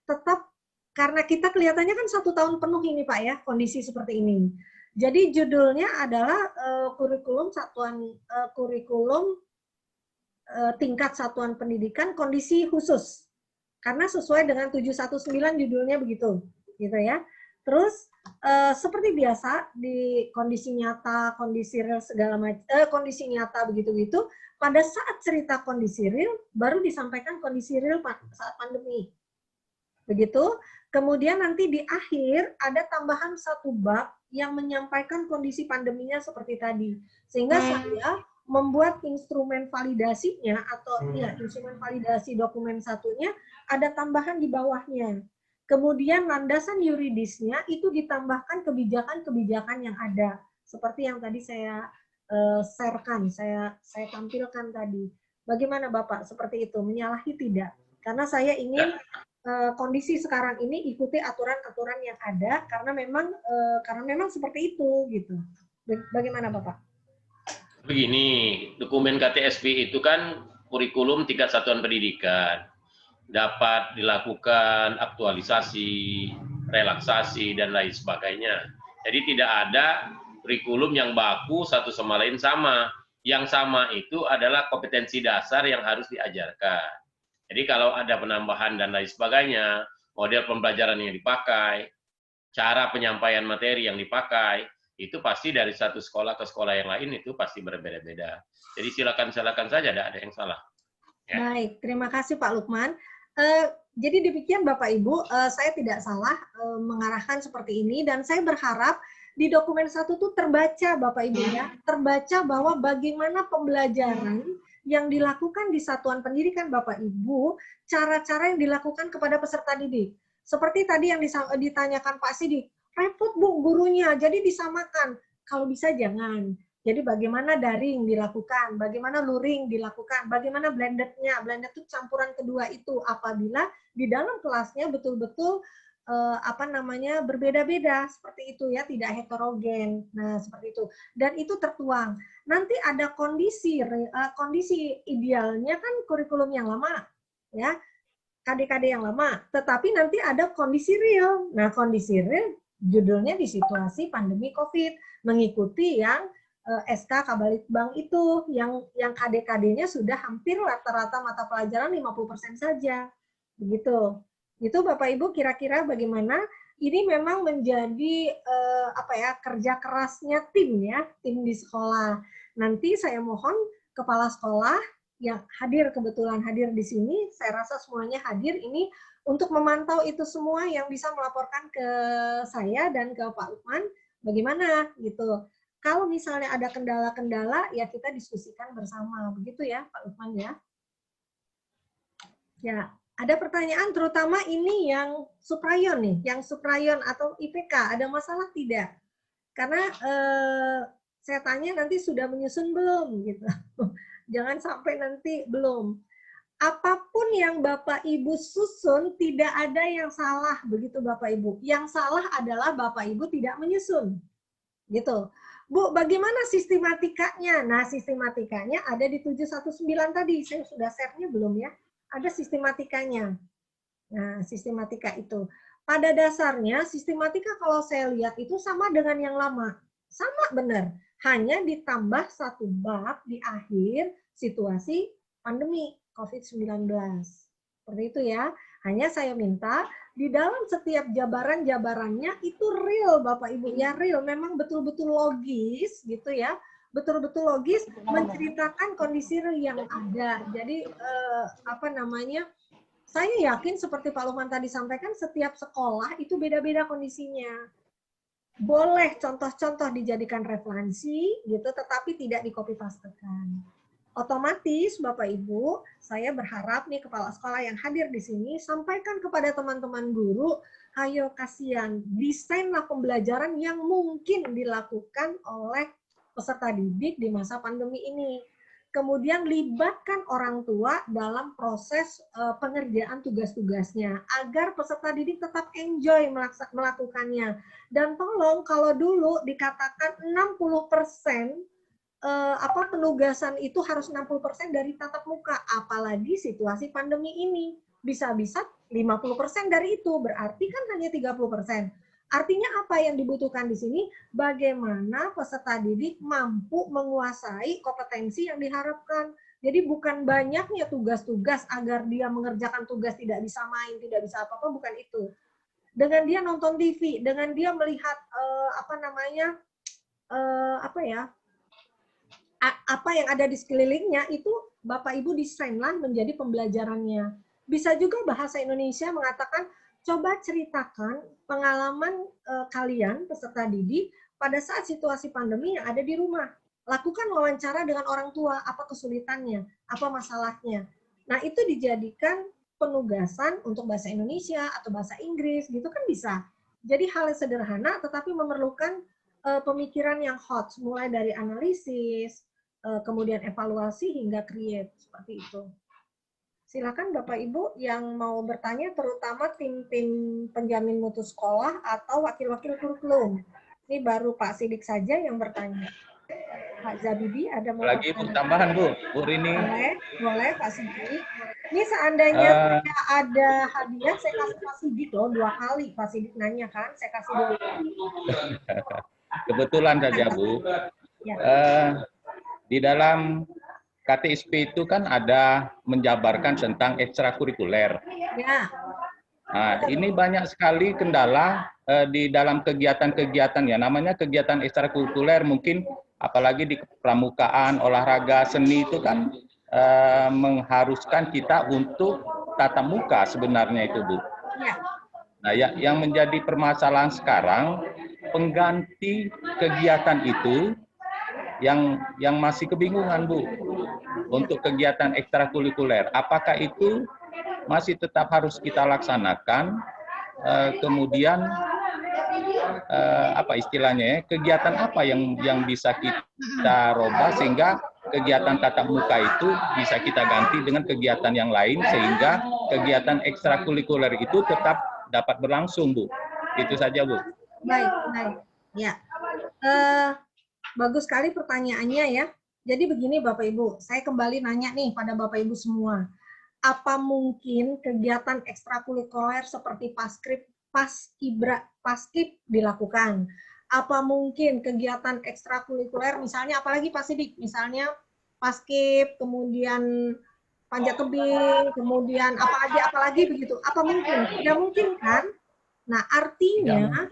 tetap karena kita kelihatannya kan 1 tahun penuh ini Pak ya, kondisi seperti ini. Jadi judulnya adalah kurikulum tingkat satuan pendidikan kondisi khusus. Karena sesuai dengan 719 judulnya begitu, gitu ya. Terus seperti biasa di kondisi nyata, kondisi real segala macam, kondisi nyata begitu-gitu. Pada saat cerita kondisi real, baru disampaikan kondisi real saat pandemi. Begitu. Kemudian nanti di akhir ada tambahan 1 bab yang menyampaikan kondisi pandeminya seperti tadi. Sehingga saya membuat instrumen validasinya atau ya instrumen validasi dokumen satunya ada tambahan di bawahnya. Kemudian landasan yuridisnya itu ditambahkan kebijakan-kebijakan yang ada. Seperti yang tadi saya sharekan, saya tampilkan tadi. Bagaimana Bapak? Seperti itu, menyalahi tidak? Karena saya ingin kondisi sekarang ini ikuti aturan-aturan yang ada karena memang seperti itu gitu. Bagaimana Bapak? Begini, dokumen KTSP itu kan kurikulum tingkat satuan pendidikan. Dapat dilakukan aktualisasi, relaksasi, dan lain sebagainya. Jadi tidak ada kurikulum yang baku satu sama lain sama. Yang sama itu adalah kompetensi dasar yang harus diajarkan. Jadi kalau ada penambahan dan lain sebagainya, model pembelajaran yang dipakai, cara penyampaian materi yang dipakai, itu pasti dari satu sekolah ke sekolah yang lain itu pasti berbeda-beda. Jadi silakan saja, tidak ada yang salah. Ya. Baik, terima kasih Pak Lukman. Jadi demikian Bapak Ibu, saya tidak salah mengarahkan seperti ini dan saya berharap di dokumen 1 itu terbaca Bapak Ibu ya, terbaca bahwa bagaimana pembelajaran yang dilakukan di satuan pendidikan Bapak Ibu, cara-cara yang dilakukan kepada peserta didik. Seperti tadi yang ditanyakan Pak Sidik, repot Bu gurunya, jadi disamakan. Kalau bisa jangan. Jadi bagaimana daring dilakukan, bagaimana luring dilakukan, bagaimana blended-nya. Blended itu campuran kedua itu apabila di dalam kelasnya betul-betul berbeda-beda seperti itu ya, tidak heterogen. Nah, seperti itu. Dan itu tertuang. Nanti ada kondisi idealnya kan kurikulum yang lama ya. KD-KD yang lama, tetapi nanti ada kondisi real. Nah, kondisi real judulnya di situasi pandemi COVID, mengikuti yang SK Kabalitbang itu yang KD-KD-nya sudah hampir rata-rata mata pelajaran 50% saja. Begitu. Itu Bapak Ibu kira-kira bagaimana? Ini memang menjadi kerja kerasnya tim ya, tim di sekolah. Nanti saya mohon kepala sekolah yang kebetulan hadir di sini, saya rasa semuanya hadir ini untuk memantau itu semua yang bisa melaporkan ke saya dan ke Pak Lukman bagaimana gitu. Kalau misalnya ada kendala-kendala, ya kita diskusikan bersama. Begitu ya, Pak Lukman ya. Ya, ada pertanyaan terutama ini yang suprayon nih, yang suprayon atau IPK, ada masalah tidak? Karena saya tanya nanti sudah menyusun belum gitu. Jangan sampai nanti belum. Apapun yang Bapak Ibu susun, tidak ada yang salah begitu Bapak Ibu. Yang salah adalah Bapak Ibu tidak menyusun. Gitu. Bu, bagaimana sistematikanya? Nah, sistematikanya ada di 719 tadi. Saya sudah share-nya belum ya? Ada sistematikanya. Nah, sistematika itu. Pada dasarnya, sistematika kalau saya lihat itu sama dengan yang lama. Sama benar. Hanya ditambah satu bab di akhir situasi pandemi COVID-19. Seperti itu ya. Hanya saya minta di dalam setiap jabaran-jabarannya itu real Bapak Ibu ya, real memang betul-betul logis gitu ya, betul-betul logis menceritakan kondisi real yang ada. Jadi saya yakin seperti Pak Lukman tadi sampaikan setiap sekolah itu beda-beda kondisinya. Boleh contoh-contoh dijadikan referensi gitu, tetapi tidak di-copy pastekan. Otomatis Bapak Ibu, saya berharap nih kepala sekolah yang hadir di sini sampaikan kepada teman-teman guru, ayo kasihan desainlah pembelajaran yang mungkin dilakukan oleh peserta didik di masa pandemi ini. Kemudian libatkan orang tua dalam proses pengerjaan tugas-tugasnya agar peserta didik tetap enjoy melakukannya. Dan tolong kalau dulu dikatakan 60% penugasan itu harus 60% dari tatap muka, apalagi situasi pandemi ini. Bisa-bisa 50% dari itu, berarti kan hanya 30%. Artinya apa yang dibutuhkan di sini? Bagaimana peserta didik mampu menguasai kompetensi yang diharapkan. Jadi bukan banyaknya tugas-tugas agar dia mengerjakan tugas tidak bisa main, tidak bisa apa-apa, bukan itu. Dengan dia nonton TV, dengan dia melihat apa yang ada di sekelilingnya itu Bapak Ibu desainlah menjadi pembelajarannya. Bisa juga bahasa Indonesia mengatakan coba ceritakan pengalaman kalian peserta didik pada saat situasi pandemi yang ada di rumah. lakukan wawancara dengan orang tua, apa kesulitannya, apa masalahnya. Nah, itu dijadikan penugasan untuk bahasa Indonesia atau bahasa Inggris, gitu kan bisa. Jadi hal yang sederhana tetapi memerlukan pemikiran yang hot, mulai dari analisis, kemudian evaluasi hingga create, seperti itu. Silakan Bapak Ibu yang mau bertanya, terutama tim-tim penjamin mutu sekolah atau wakil-wakil kurikulum. Ini baru Pak Sidik saja yang bertanya. Pak Zabidi ada mau Lagi tambahan Bu Rini. Boleh Pak Sidik. Ini seandainya saya ada hadiah, saya kasih Pak Sidik loh 2 kali. Pak Sidik nanya kan, saya kasih 2 kali. Kebetulan saja Bu. Ya. Di dalam KTSP itu kan ada menjabarkan tentang ekstrakurikuler. Ya. Nah, ini banyak sekali kendala di dalam kegiatan-kegiatan ya. Namanya kegiatan ekstrakurikuler mungkin apalagi di pramukaan, olahraga, seni itu kan mengharuskan kita untuk tatap muka sebenarnya itu Bu. Ya. Nah, yang menjadi permasalahan sekarang pengganti kegiatan itu yang masih kebingungan Bu untuk kegiatan ekstrakurikuler. Apakah itu masih tetap harus kita laksanakan? Kemudian apa istilahnya ya? Kegiatan apa yang bisa kita robah sehingga kegiatan tatap muka itu bisa kita ganti dengan kegiatan yang lain sehingga kegiatan ekstrakurikuler itu tetap dapat berlangsung Bu. Itu saja Bu. Baik. Ya. Bagus sekali pertanyaannya ya. Jadi begini Bapak Ibu, saya kembali nanya nih pada Bapak Ibu semua. Apa mungkin kegiatan ekstrakurikuler seperti paskib dilakukan? Apa mungkin kegiatan ekstrakurikuler misalnya apalagi Pak Sidik, misalnya paskib, kemudian panjat tebing, kemudian apalagi begitu. Apa mungkin? Tidak mungkin kan? Nah, artinya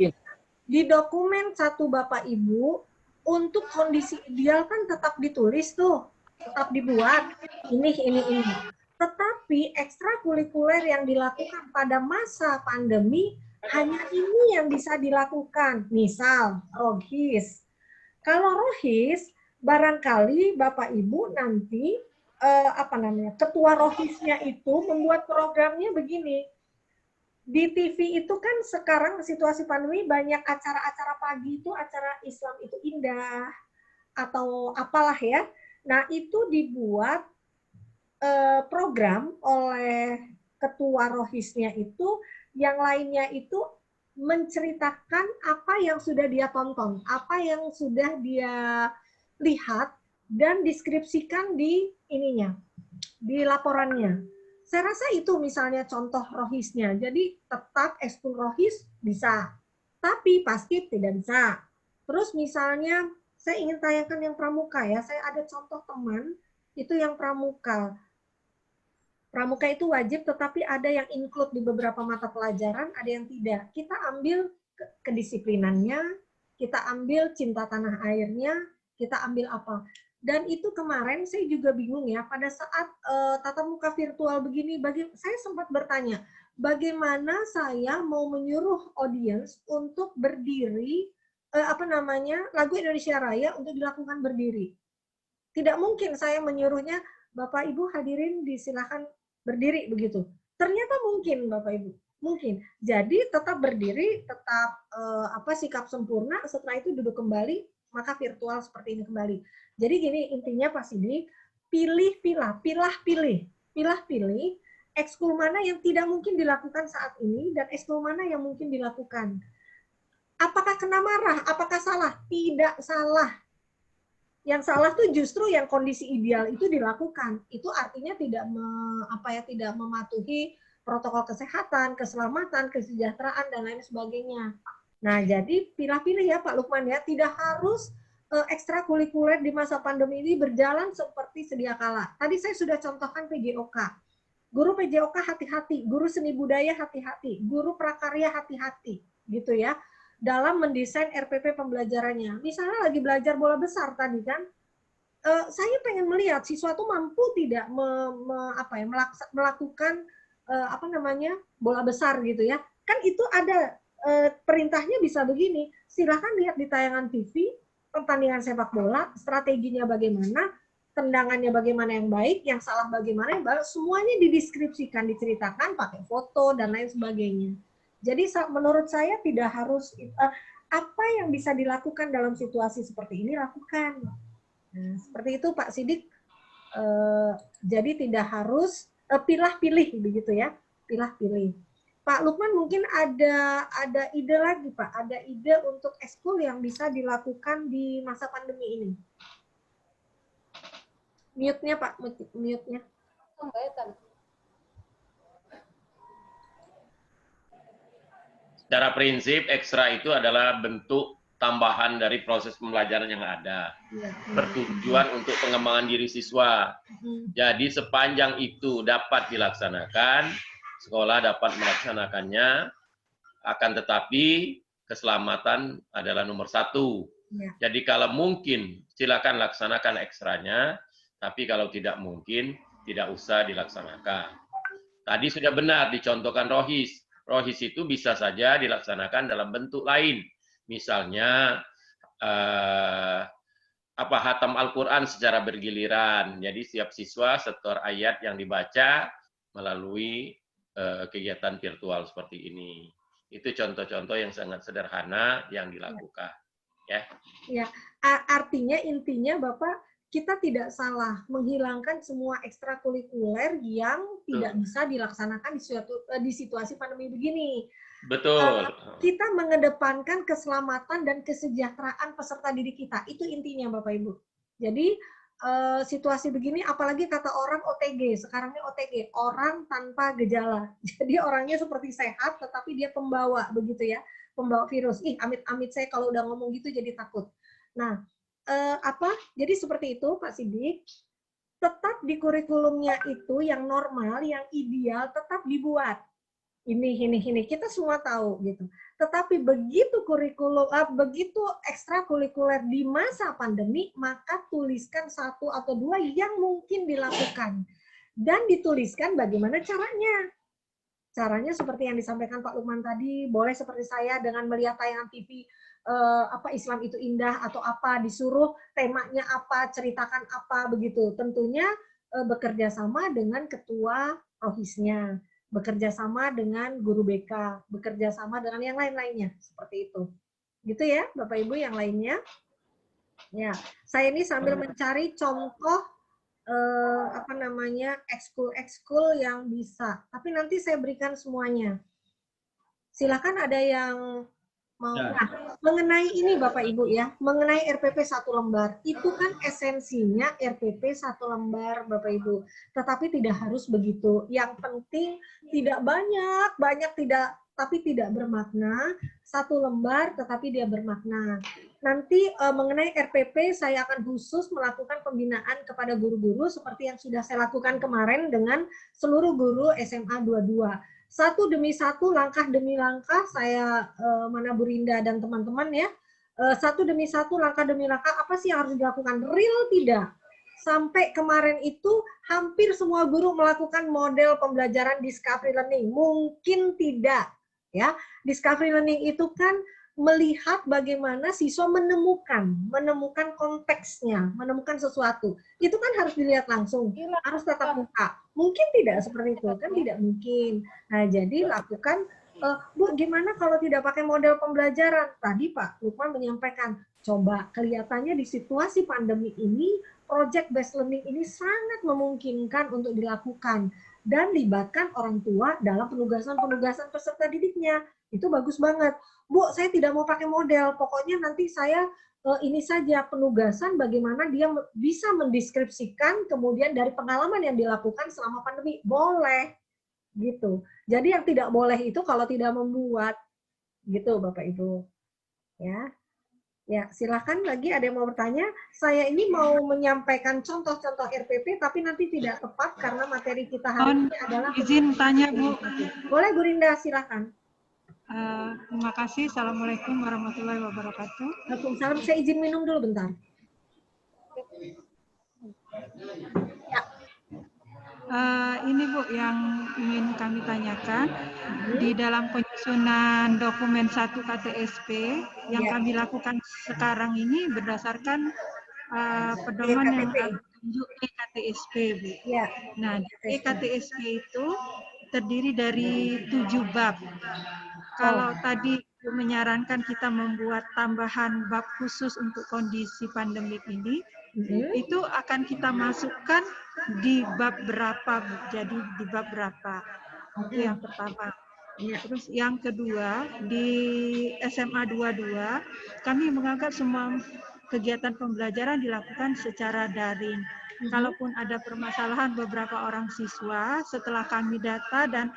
di dokumen 1 Bapak Ibu untuk kondisi ideal kan tetap ditulis tuh, tetap dibuat ini. Tetapi ekstrakurikuler yang dilakukan pada masa pandemi hanya ini yang bisa dilakukan. Misal rohis. Kalau rohis barangkali Bapak Ibu nanti ketua rohisnya itu membuat programnya begini. Di TV itu kan sekarang situasi pandemi banyak acara-acara pagi itu acara Islam itu indah atau apalah ya. Nah itu dibuat program oleh ketua rohisnya itu, yang lainnya itu menceritakan apa yang sudah dia tonton, apa yang sudah dia lihat dan deskripsikan di ininya, di laporannya. Saya rasa itu misalnya contoh rohisnya. Jadi tetap ekskul rohis bisa, tapi paskib tidak bisa. Terus misalnya saya ingin tayangkan yang pramuka ya. Saya ada contoh teman itu yang pramuka. Pramuka itu wajib, tetapi ada yang include di beberapa mata pelajaran, ada yang tidak. Kita ambil kedisiplinannya, kita ambil cinta tanah airnya, kita ambil apa. Dan itu kemarin saya juga bingung ya, pada saat tatap muka virtual begini, saya sempat bertanya, bagaimana saya mau menyuruh audiens untuk berdiri, lagu Indonesia Raya untuk dilakukan berdiri. Tidak mungkin saya menyuruhnya, Bapak Ibu hadirin disilakan berdiri begitu. Ternyata mungkin Bapak Ibu, mungkin. Jadi tetap berdiri, tetap sikap sempurna, setelah itu duduk kembali, maka virtual seperti ini kembali. Jadi gini intinya Pak Sidik, pilih, ekskul mana yang tidak mungkin dilakukan saat ini dan ekskul mana yang mungkin dilakukan. Apakah kena marah? Apakah salah? Tidak salah. Yang salah tuh justru yang kondisi ideal itu dilakukan. Itu artinya tidak mematuhi protokol kesehatan, keselamatan, kesejahteraan dan lain sebagainya. Nah, jadi pilih-pilih ya Pak Lukman ya, tidak harus ekstrakurikuler di masa pandemi ini berjalan seperti sedia kala. Tadi saya sudah contohkan PJOK. Guru PJOK hati-hati, guru seni budaya hati-hati, guru prakarya hati-hati, gitu ya. Dalam mendesain RPP pembelajarannya. Misalnya lagi belajar bola besar tadi kan, saya pengen melihat siswa itu mampu tidak melakukan bola besar gitu ya. Kan itu ada perintahnya bisa begini, silakan lihat di tayangan TV, pertandingan sepak bola, strateginya bagaimana, tendangannya bagaimana yang baik, yang salah bagaimana yang baik, semuanya dideskripsikan, diceritakan pakai foto dan lain sebagainya. Jadi menurut saya tidak harus apa yang bisa dilakukan dalam situasi seperti ini lakukan. Nah, seperti itu Pak Sidik. Jadi tidak harus pilih-pilih begitu ya, pilih-pilih. Pak Lukman mungkin ada ide lagi Pak, ada ide untuk ekskul yang bisa dilakukan di masa pandemi ini. Mute-nya Pak, mute-nya. Secara prinsip ekstra itu adalah bentuk tambahan dari proses pembelajaran yang ada. Bertujuan untuk pengembangan diri siswa. Jadi sepanjang itu dapat dilaksanakan, sekolah dapat melaksanakannya, akan tetapi keselamatan adalah nomor satu. Jadi kalau mungkin silakan laksanakan ekstranya, tapi kalau tidak mungkin tidak usah dilaksanakan. Tadi sudah benar dicontohkan Rohis. Rohis itu bisa saja dilaksanakan dalam bentuk lain. Misalnya hatam Al-Quran secara bergiliran. Jadi setiap siswa setor ayat yang dibaca melalui kegiatan virtual seperti ini. Itu contoh-contoh yang sangat sederhana yang dilakukan. Ya. Artinya intinya Bapak, kita tidak salah menghilangkan semua ekstrakurikuler yang tidak bisa dilaksanakan di situasi pandemi begini. Betul. Kita mengedepankan keselamatan dan kesejahteraan peserta didik kita. Itu intinya Bapak Ibu. Jadi situasi begini, apalagi kata orang OTG, sekarang ini OTG, orang tanpa gejala. Jadi orangnya seperti sehat, tetapi dia pembawa begitu ya, pembawa virus. Amit-amit saya kalau udah ngomong gitu jadi takut. Nah, jadi seperti itu Pak Sidik, tetap di kurikulumnya itu yang normal, yang ideal tetap dibuat. Ini kita semua tahu gitu. Tetapi begitu begitu ekstrakurikuler di masa pandemi, maka tuliskan 1 atau 2 yang mungkin dilakukan dan dituliskan bagaimana caranya. Caranya seperti yang disampaikan Pak Lukman tadi, boleh seperti saya dengan melihat tayangan TV Islam itu indah atau apa, disuruh temanya apa, ceritakan apa begitu. Tentunya bekerja sama dengan ketua rohisnya, bekerja sama dengan guru BK, bekerja sama dengan yang lain-lainnya seperti itu. Gitu ya, Bapak Ibu yang lainnya. Ya, saya ini sambil mencari contoh ekskul yang bisa. Tapi nanti saya berikan semuanya. Silakan ada yang mau. Nah, mengenai ini Bapak Ibu ya, mengenai RPP 1 lembar, itu kan esensinya RPP 1 lembar Bapak Ibu. Tetapi tidak harus begitu. Yang penting tidak banyak tidak, tapi tidak bermakna. 1 lembar tetapi dia bermakna. Nanti mengenai RPP saya akan khusus melakukan pembinaan kepada guru-guru seperti yang sudah saya lakukan kemarin dengan seluruh guru SMA 22. Satu demi satu, langkah demi langkah, saya Mana Burinda dan teman-teman ya, satu demi satu, langkah demi langkah, apa sih yang harus dilakukan? Real tidak? Sampai kemarin itu hampir semua guru melakukan model pembelajaran discovery learning. Mungkin tidak. Ya, discovery learning itu kan melihat bagaimana siswa menemukan konteksnya, menemukan sesuatu. Itu kan harus dilihat langsung, harus tatap muka. Mungkin tidak seperti itu, kan tidak mungkin. Nah, jadi lakukan, Bu, gimana kalau tidak pakai model pembelajaran? Tadi Pak Lukman menyampaikan, coba kelihatannya di situasi pandemi ini, project based learning ini sangat memungkinkan untuk dilakukan. Dan libatkan orang tua dalam penugasan-penugasan peserta didiknya. Itu bagus banget. Bu, saya tidak mau pakai model, pokoknya nanti saya ini saja penugasan bagaimana dia bisa mendeskripsikan kemudian dari pengalaman yang dilakukan selama pandemi. Boleh, gitu. Jadi yang tidak boleh itu kalau tidak membuat, gitu Bapak Ibu. Ya, silakan lagi ada yang mau bertanya. Saya ini mau menyampaikan contoh-contoh RPP, tapi nanti tidak tepat karena materi kita hari ini adalah... Izin tanya, Bu. Boleh, Bu Rinda, silakan. Terima kasih. Assalamualaikum warahmatullahi wabarakatuh. Waalaikumsalam. Saya izin minum dulu bentar. Ya. Ini Bu yang ingin kami tanyakan, di dalam penyusunan dokumen 1 KTSP yang kami lakukan sekarang ini berdasarkan pedoman yang tunjuk EKTSP, Bu. Nah, EKTSP itu terdiri dari 7 bab. Kalau tadi Bu menyarankan kita membuat tambahan bab khusus untuk kondisi pandemik ini, itu akan kita masukkan di bab berapa, Bu? Jadi di bab berapa? Itu yang pertama. Terus yang kedua, di SMA 22, kami menganggap semua kegiatan pembelajaran dilakukan secara daring. Kalaupun ada permasalahan beberapa orang siswa, setelah kami data dan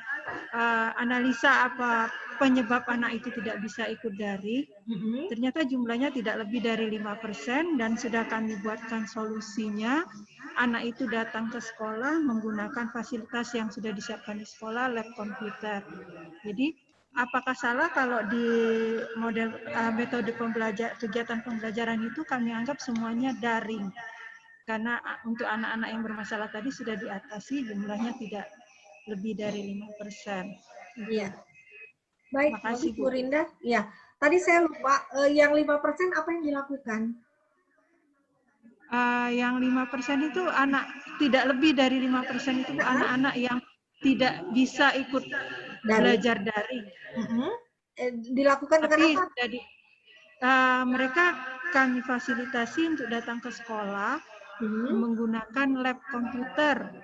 analisa apa penyebab anak itu tidak bisa ikut daring, ternyata jumlahnya tidak lebih dari 5% dan sudah kami buatkan solusinya. Anak itu datang ke sekolah menggunakan fasilitas yang sudah disiapkan di sekolah, lab komputer. Jadi, apakah salah kalau di model metode kegiatan pembelajaran itu kami anggap semuanya daring? Karena untuk anak-anak yang bermasalah tadi sudah diatasi, jumlahnya tidak lebih dari 5%. Iya. Baik, makasih Bu Rinda. Ya, tadi saya lupa, yang 5% apa yang dilakukan? Yang 5% itu anak, tidak lebih dari 5% itu anak-anak yang tidak bisa ikut belajar daring. Dilakukan tapi dengan apa? Jadi, mereka kami fasilitasi untuk datang ke sekolah menggunakan lab komputer.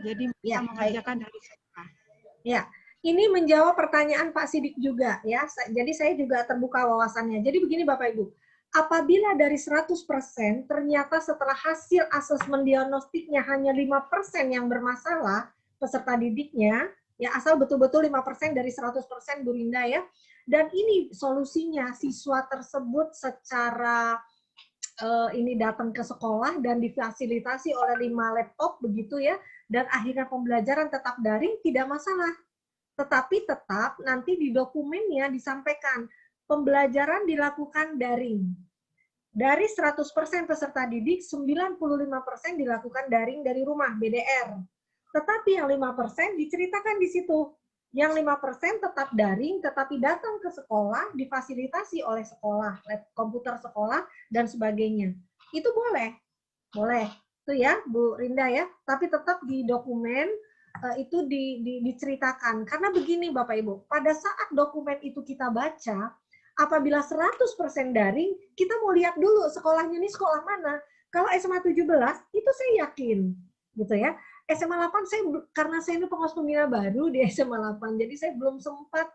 Jadi mereka mengerjakan dari sekolah. Ya, ini menjawab pertanyaan Pak Sidik juga ya. Jadi saya juga terbuka wawasannya. Jadi begini Bapak Ibu, apabila dari 100% ternyata setelah hasil asesmen diagnostiknya hanya 5% yang bermasalah peserta didiknya, ya asal betul-betul 5% dari 100% Bu Rinda ya. Dan ini solusinya, siswa tersebut secara ini datang ke sekolah dan difasilitasi oleh 5 laptop begitu ya, dan akhirnya pembelajaran tetap daring, tidak masalah. Tetapi tetap nanti di dokumennya disampaikan pembelajaran dilakukan daring. Dari 100% peserta didik, 95% dilakukan daring dari rumah, BDR. Tetapi yang 5% diceritakan di situ. Yang 5% tetap daring, tetapi datang ke sekolah, difasilitasi oleh sekolah, lab komputer sekolah, dan sebagainya. Itu boleh. Boleh. Itu ya, Bu Rinda ya. Tapi tetap di dokumen itu diceritakan. Karena begini Bapak Ibu, pada saat dokumen itu kita baca, apabila 100% daring, kita mau lihat dulu sekolahnya ini sekolah mana. Kalau SMA 17, itu saya yakin. Gitu ya. SMA 8 karena saya ini pengawas pembina baru di SMA 8, jadi saya belum sempat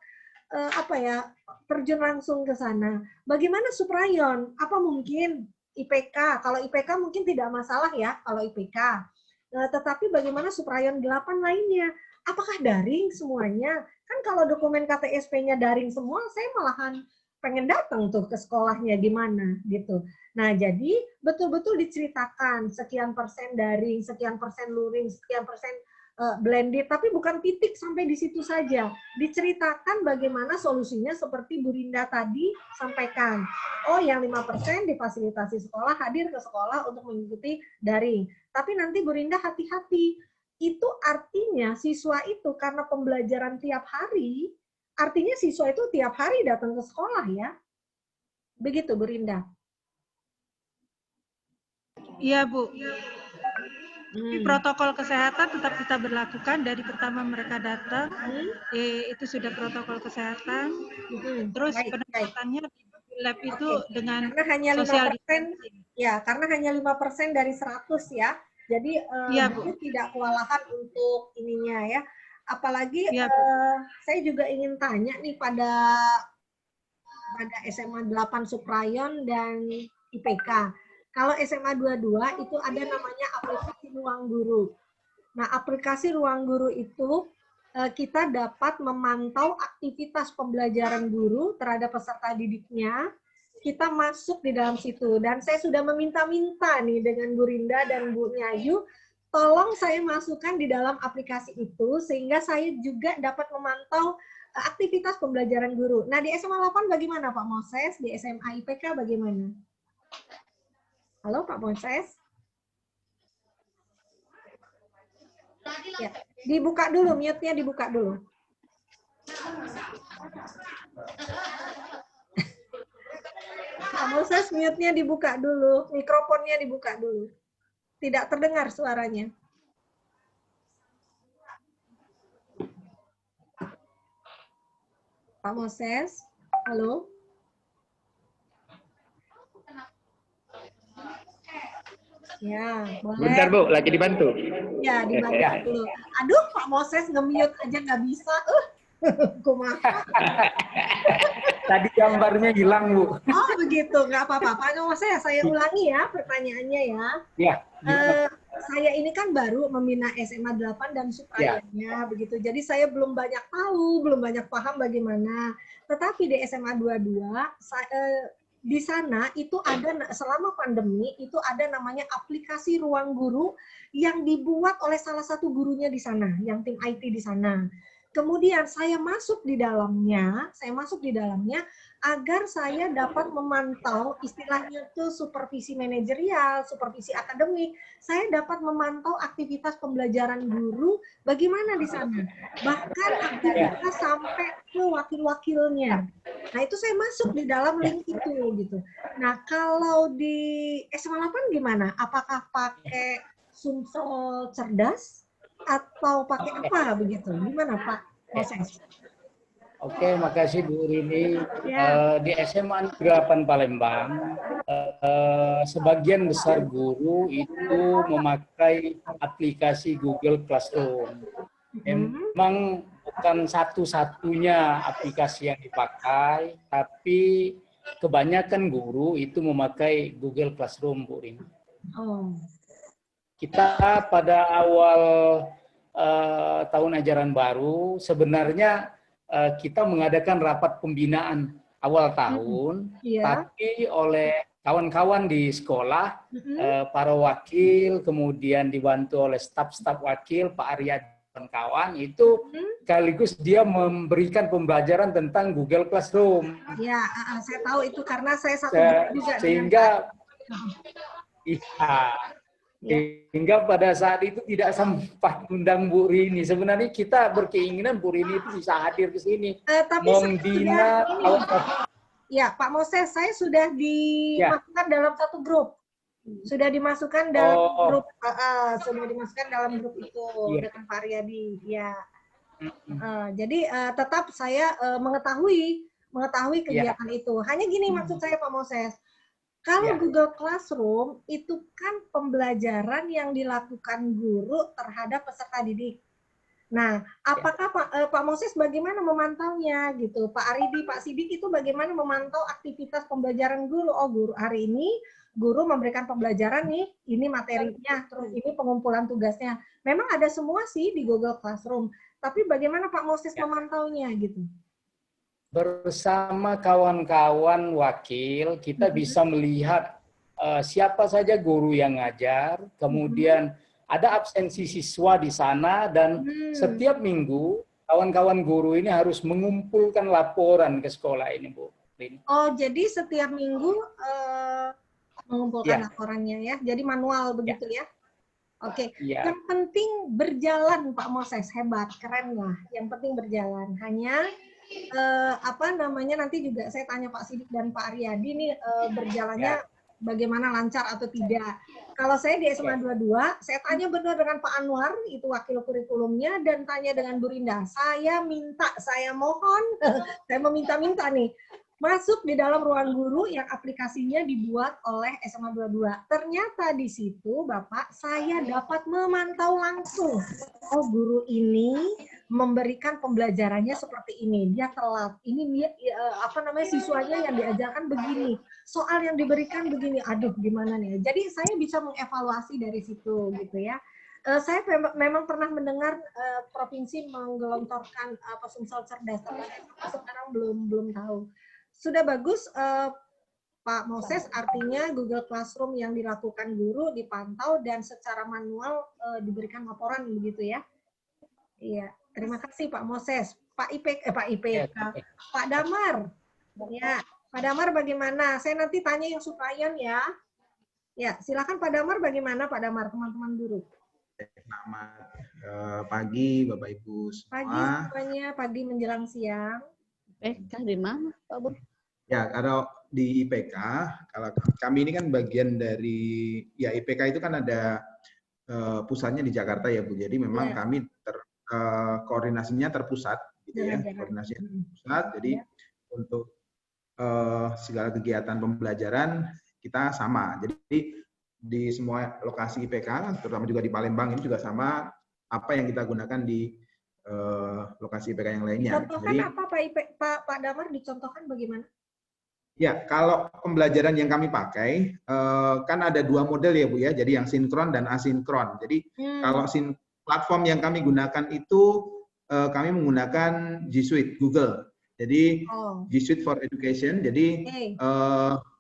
terjun langsung ke sana. Bagaimana Suprayon? Apa mungkin IPK? Kalau IPK mungkin tidak masalah ya kalau IPK. Tetapi bagaimana Suprayon 8 lainnya? Apakah daring semuanya? Kan kalau dokumen KTSP-nya daring semua, saya malahan pengen datang tuh ke sekolahnya gimana gitu. Nah, jadi betul-betul diceritakan sekian persen daring, sekian persen luring, sekian persen blended, tapi bukan titik sampai di situ saja. Diceritakan bagaimana solusinya seperti Bu Rinda tadi sampaikan. Oh, yang 5% difasilitasi sekolah, hadir ke sekolah untuk mengikuti daring. Tapi nanti Bu Rinda hati-hati. Itu artinya siswa itu karena pembelajaran tiap hari, artinya siswa itu tiap hari datang ke sekolah ya. Begitu Bu Rinda. Iya Bu. Protokol kesehatan tetap kita berlakukan dari pertama mereka datang. Itu sudah protokol kesehatan. Terus penegakannya di lab itu dengan karena hanya 5%, ya karena hanya 5% dari 100 ya. Jadi Bu tidak kewalahan untuk ininya ya. Apalagi saya juga ingin tanya nih pada SMA 8 Suprayon dan IPK. Kalau SMA 22 itu ada namanya aplikasi Ruang Guru. Nah, aplikasi Ruang Guru itu kita dapat memantau aktivitas pembelajaran guru terhadap peserta didiknya. Kita masuk di dalam situ. Dan saya sudah meminta-minta nih dengan Bu Rinda dan Bu Nyayu, tolong saya masukkan di dalam aplikasi itu, sehingga saya juga dapat memantau aktivitas pembelajaran guru. Nah, di SMA 8 bagaimana Pak Moses? Di SMA IPK bagaimana? Halo Pak Moses? Ya, dibuka dulu, mute-nya dibuka dulu. Pak Moses, mute-nya dibuka dulu, mikrofonnya dibuka dulu. Tidak terdengar suaranya. Pak Moses, halo? Ya, boleh. Bentar Bu, lagi dibantu. Ya, dibantu dulu. Aduh, Pak Moses nge-mute aja nggak bisa. Kumaha. Tadi gambarnya hilang Bu. Oh begitu, nggak apa-apa. Pak Moses, saya ulangi ya pertanyaannya ya. Ya. Saya ini kan baru membina SMA 8 dan suprayanya, begitu. Jadi saya belum banyak tahu, belum banyak paham bagaimana. Tetapi di SMA 22, di sana itu ada, selama pandemi, itu ada namanya aplikasi Ruang Guru yang dibuat oleh salah satu gurunya di sana, yang tim IT di sana. Kemudian saya masuk di dalamnya agar saya dapat memantau, istilahnya itu supervisi manajerial, supervisi akademik. Saya dapat memantau aktivitas pembelajaran guru bagaimana di sana. Bahkan aktivitas sampai ke wakil-wakilnya. Nah, itu saya masuk di dalam link itu gitu. Nah, kalau di SMA 8 gimana? Apakah pakai Sumsel cerdas atau pakai apa begitu? Gimana Pak Moses? Oke, makasih Bu Rini. Di SMA 8 Palembang, sebagian besar guru itu memakai aplikasi Google Classroom. Memang bukan satu-satunya aplikasi yang dipakai, tapi kebanyakan guru itu memakai Google Classroom, Bu Rini. Kita pada awal tahun ajaran baru sebenarnya kita mengadakan rapat pembinaan awal tahun, tapi oleh kawan-kawan di sekolah, para wakil, kemudian dibantu oleh staf-staf wakil, Pak Arya dan kawan, itu sekaligus dia memberikan pembelajaran tentang Google Classroom. Ya, saya tahu itu karena saya satu juga sehingga sehingga pada saat itu tidak sempat undang Bu Rini. Sebenarnya kita berkeinginan Bu Rini itu bisa hadir ke sini. Tapi membina ya, Pak Moses, saya sudah dimasukkan dalam satu grup. Sudah dimasukkan dalam grup, dalam grup itu dengan Pak Riyadi. Ya. Jadi tetap saya mengetahui kegiatan itu. Hanya gini maksud saya Pak Moses. Kalau Google Classroom itu kan pembelajaran yang dilakukan guru terhadap peserta didik. Nah, apakah Pak Moses bagaimana memantaunya gitu? Pak Aridi, Pak Sidik itu bagaimana memantau aktivitas pembelajaran guru? Oh, guru hari ini guru memberikan pembelajaran nih, ini materinya, terus ini pengumpulan tugasnya. Memang ada semua sih di Google Classroom. Tapi bagaimana Pak Moses memantaunya gitu? Bersama kawan-kawan wakil, kita bisa melihat siapa saja guru yang ngajar, kemudian ada absensi siswa di sana, dan setiap minggu kawan-kawan guru ini harus mengumpulkan laporan ke sekolah ini, Bu. Oh, jadi setiap minggu mengumpulkan laporannya ya, jadi manual begitu ya? Oke, yang penting berjalan Pak Moses, hebat, keren lah. Yang penting berjalan. Hanya nanti juga saya tanya Pak Sidik dan Pak Aryadi nih berjalannya bagaimana, lancar atau tidak. Kalau saya di SMA 22, saya tanya benar dengan Pak Anwar, itu wakil kurikulumnya, dan tanya dengan Bu Rinda. Saya mohon, saya meminta-minta nih, masuk di dalam ruang guru yang aplikasinya dibuat oleh SMA 22. Ternyata di situ, Bapak, saya dapat memantau langsung. Oh, guru ini memberikan pembelajarannya seperti ini. Dia telat. Ini dia siswanya yang diajarkan begini. Soal yang diberikan begini. Aduh, gimana nih? Jadi saya bisa mengevaluasi dari situ gitu ya. Saya memang pernah mendengar provinsi menggelontorkan Sumsel cerdas, tapi sekarang belum tahu. Sudah bagus Pak Moses, artinya Google Classroom yang dilakukan guru dipantau dan secara manual diberikan laporan begitu ya. Iya, terima kasih Pak Moses. Pak Damar. Ya, Pak Damar bagaimana? Saya nanti tanya yang suprayan ya. Ya, silakan Pak Damar, bagaimana Pak Damar, teman-teman guru? Selamat pagi Bapak Ibu semua. Pagi semuanya, pagi menjelang siang. IPK di mana, Pak Bro? Ya, kalau di IPK, kalau kami ini kan bagian dari, ya IPK itu kan ada pusatnya di Jakarta ya Bu. Jadi memang kami koordinasinya terpusat, gitu ya. Koordinasinya terpusat. Jadi untuk segala kegiatan pembelajaran kita sama. Jadi di semua lokasi IPK, terutama juga di Palembang ini juga sama apa yang kita gunakan di lokasi IPK yang lainnya. Contohkan jadi, apa Pak Damar, dicontohkan bagaimana? Ya, kalau pembelajaran yang kami pakai, kan ada dua model ya Bu ya, jadi yang sinkron dan asinkron. Jadi kalau platform yang kami gunakan itu, kami menggunakan G Suite, Google. Jadi G Suite for Education, jadi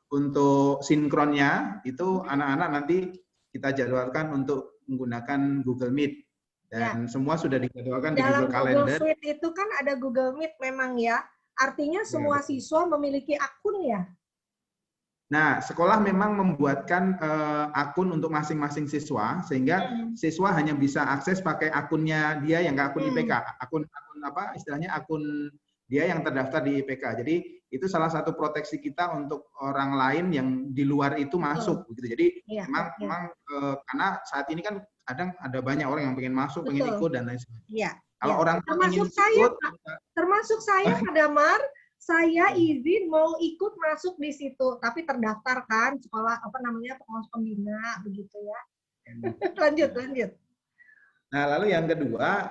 untuk sinkronnya itu anak-anak nanti kita jadwalkan untuk menggunakan Google Meet dan semua sudah dijadwalkan di Google Calendar. Dalam Google Suite itu kan ada Google Meet memang ya. Artinya semua siswa memiliki akun ya. Nah, sekolah memang membuatkan akun untuk masing-masing siswa sehingga siswa hanya bisa akses pakai akunnya dia yang nggak akun IPK, akun apa istilahnya akun dia yang terdaftar di IPK. Jadi itu salah satu proteksi kita untuk orang lain yang di luar itu masuk gitu. Jadi memang karena saat ini kan kadang ada banyak orang yang pengen masuk, pengen ikut dan lain sebagainya. Kalau orang termasuk saya, termasuk saya Pak Damar, saya izin mau ikut masuk di situ, tapi terdaftar kan sekolah apa namanya pengawas pembina begitu ya. Lanjut. Nah lalu yang kedua,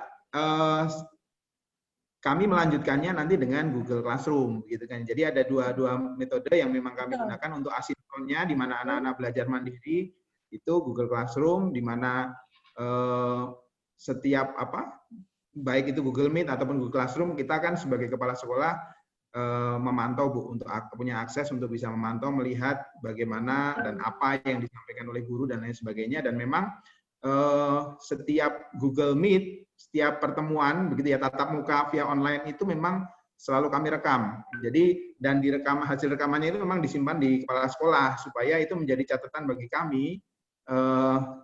kami melanjutkannya nanti dengan Google Classroom, gitu kan. Jadi ada dua metode yang memang kami gunakan untuk asinkronnya, di mana anak-anak belajar mandiri itu Google Classroom, di mana setiap baik itu Google Meet ataupun Google Classroom, kita kan sebagai kepala sekolah memantau Bu, untuk punya akses untuk bisa memantau, melihat bagaimana dan apa yang disampaikan oleh guru dan lain sebagainya. Dan memang setiap Google Meet, setiap pertemuan begitu ya tatap muka via online itu memang selalu kami rekam. Jadi dan direkam, hasil rekamannya itu memang disimpan di kepala sekolah supaya itu menjadi catatan bagi kami.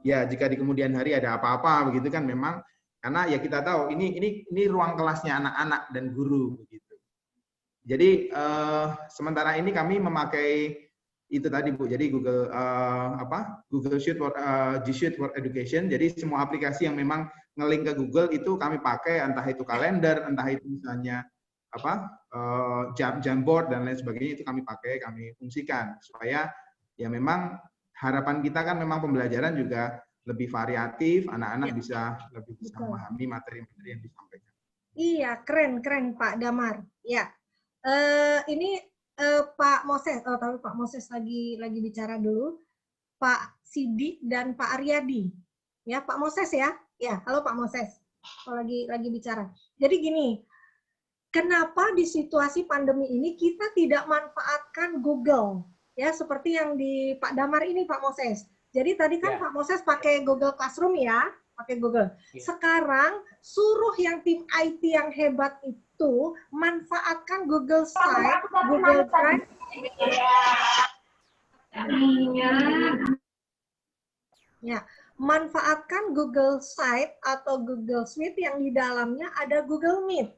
Ya jika di kemudian hari ada apa-apa begitu kan, memang karena ya kita tahu ini ruang kelasnya anak-anak dan guru begitu. Jadi sementara ini kami memakai itu tadi Bu. Jadi Google Google Sheet for G Suite for Education. Jadi semua aplikasi yang memang nge-link ke Google itu kami pakai, entah itu kalender, entah itu misalnya Jamboard dan lain sebagainya, itu kami pakai, kami fungsikan supaya ya memang harapan kita kan memang pembelajaran juga lebih variatif, anak-anak bisa lebih bisa memahami materi-materi yang disampaikan. Iya, keren Pak Damar. Ya, ini Pak Moses, tapi Pak Moses lagi bicara dulu. Pak Sidi dan Pak Aryadi. Ya, Pak Moses ya. Ya, halo Pak Moses. Lagi bicara. Jadi gini, kenapa di situasi pandemi ini kita tidak manfaatkan Google? Ya, seperti yang di Pak Damar ini Pak Moses. Jadi tadi kan Pak Moses pakai Google Classroom ya, pakai Google. Sekarang suruh yang tim IT yang hebat itu manfaatkan Google Site, Google Drive. Ya, manfaatkan Google Site atau Google Suite yang di dalamnya ada Google Meet.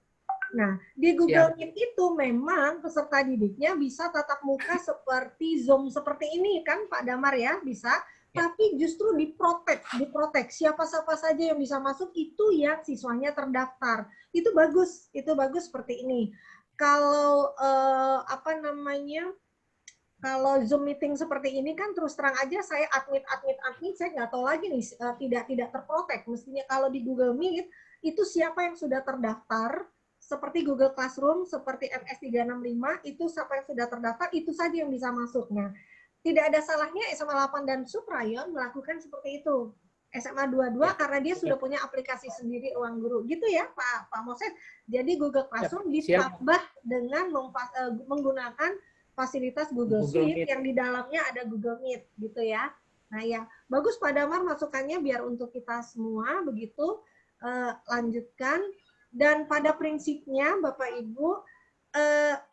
Nah, di Google Meet itu memang peserta didiknya bisa tatap muka seperti Zoom seperti ini kan Pak Damar ya, bisa. Tapi justru diprotek. Siapa saja yang bisa masuk itu yang siswanya terdaftar. Itu bagus seperti ini. Kalau kalau Zoom meeting seperti ini kan terus terang aja saya admin saya nggak tahu lagi nih tidak terprotek. Mestinya kalau di Google Meet itu siapa yang sudah terdaftar seperti Google Classroom, seperti MS 365 itu siapa yang sudah terdaftar itu saja yang bisa masuk. Nah, tidak ada salahnya SMA 8 dan Suprayon melakukan seperti itu. SMA 22 karena dia sudah punya aplikasi sendiri Ruang Guru. Gitu ya Pak Moses. Jadi Google Classroom ditambah dengan menggunakan fasilitas Google Suite yang di dalamnya ada Google Meet gitu ya. Nah ya, bagus Pak Damar masukannya biar untuk kita semua begitu lanjutkan. Dan pada prinsipnya Bapak Ibu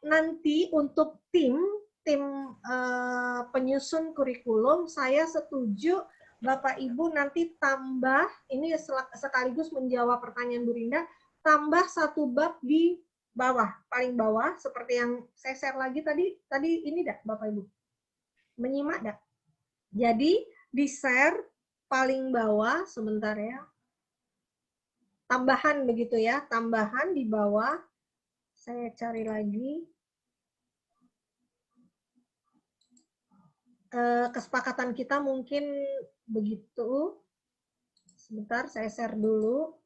nanti untuk tim penyusun kurikulum, saya setuju Bapak Ibu nanti tambah, ini sekaligus menjawab pertanyaan Bu Rinda, tambah satu bab di bawah, paling bawah, seperti yang saya share lagi tadi ini dah Bapak Ibu. Menyimak dah. Jadi di share paling bawah, sebentar ya. Tambahan begitu ya, tambahan di bawah. Saya cari lagi. Kesepakatan kita mungkin begitu. Sebentar, saya share dulu.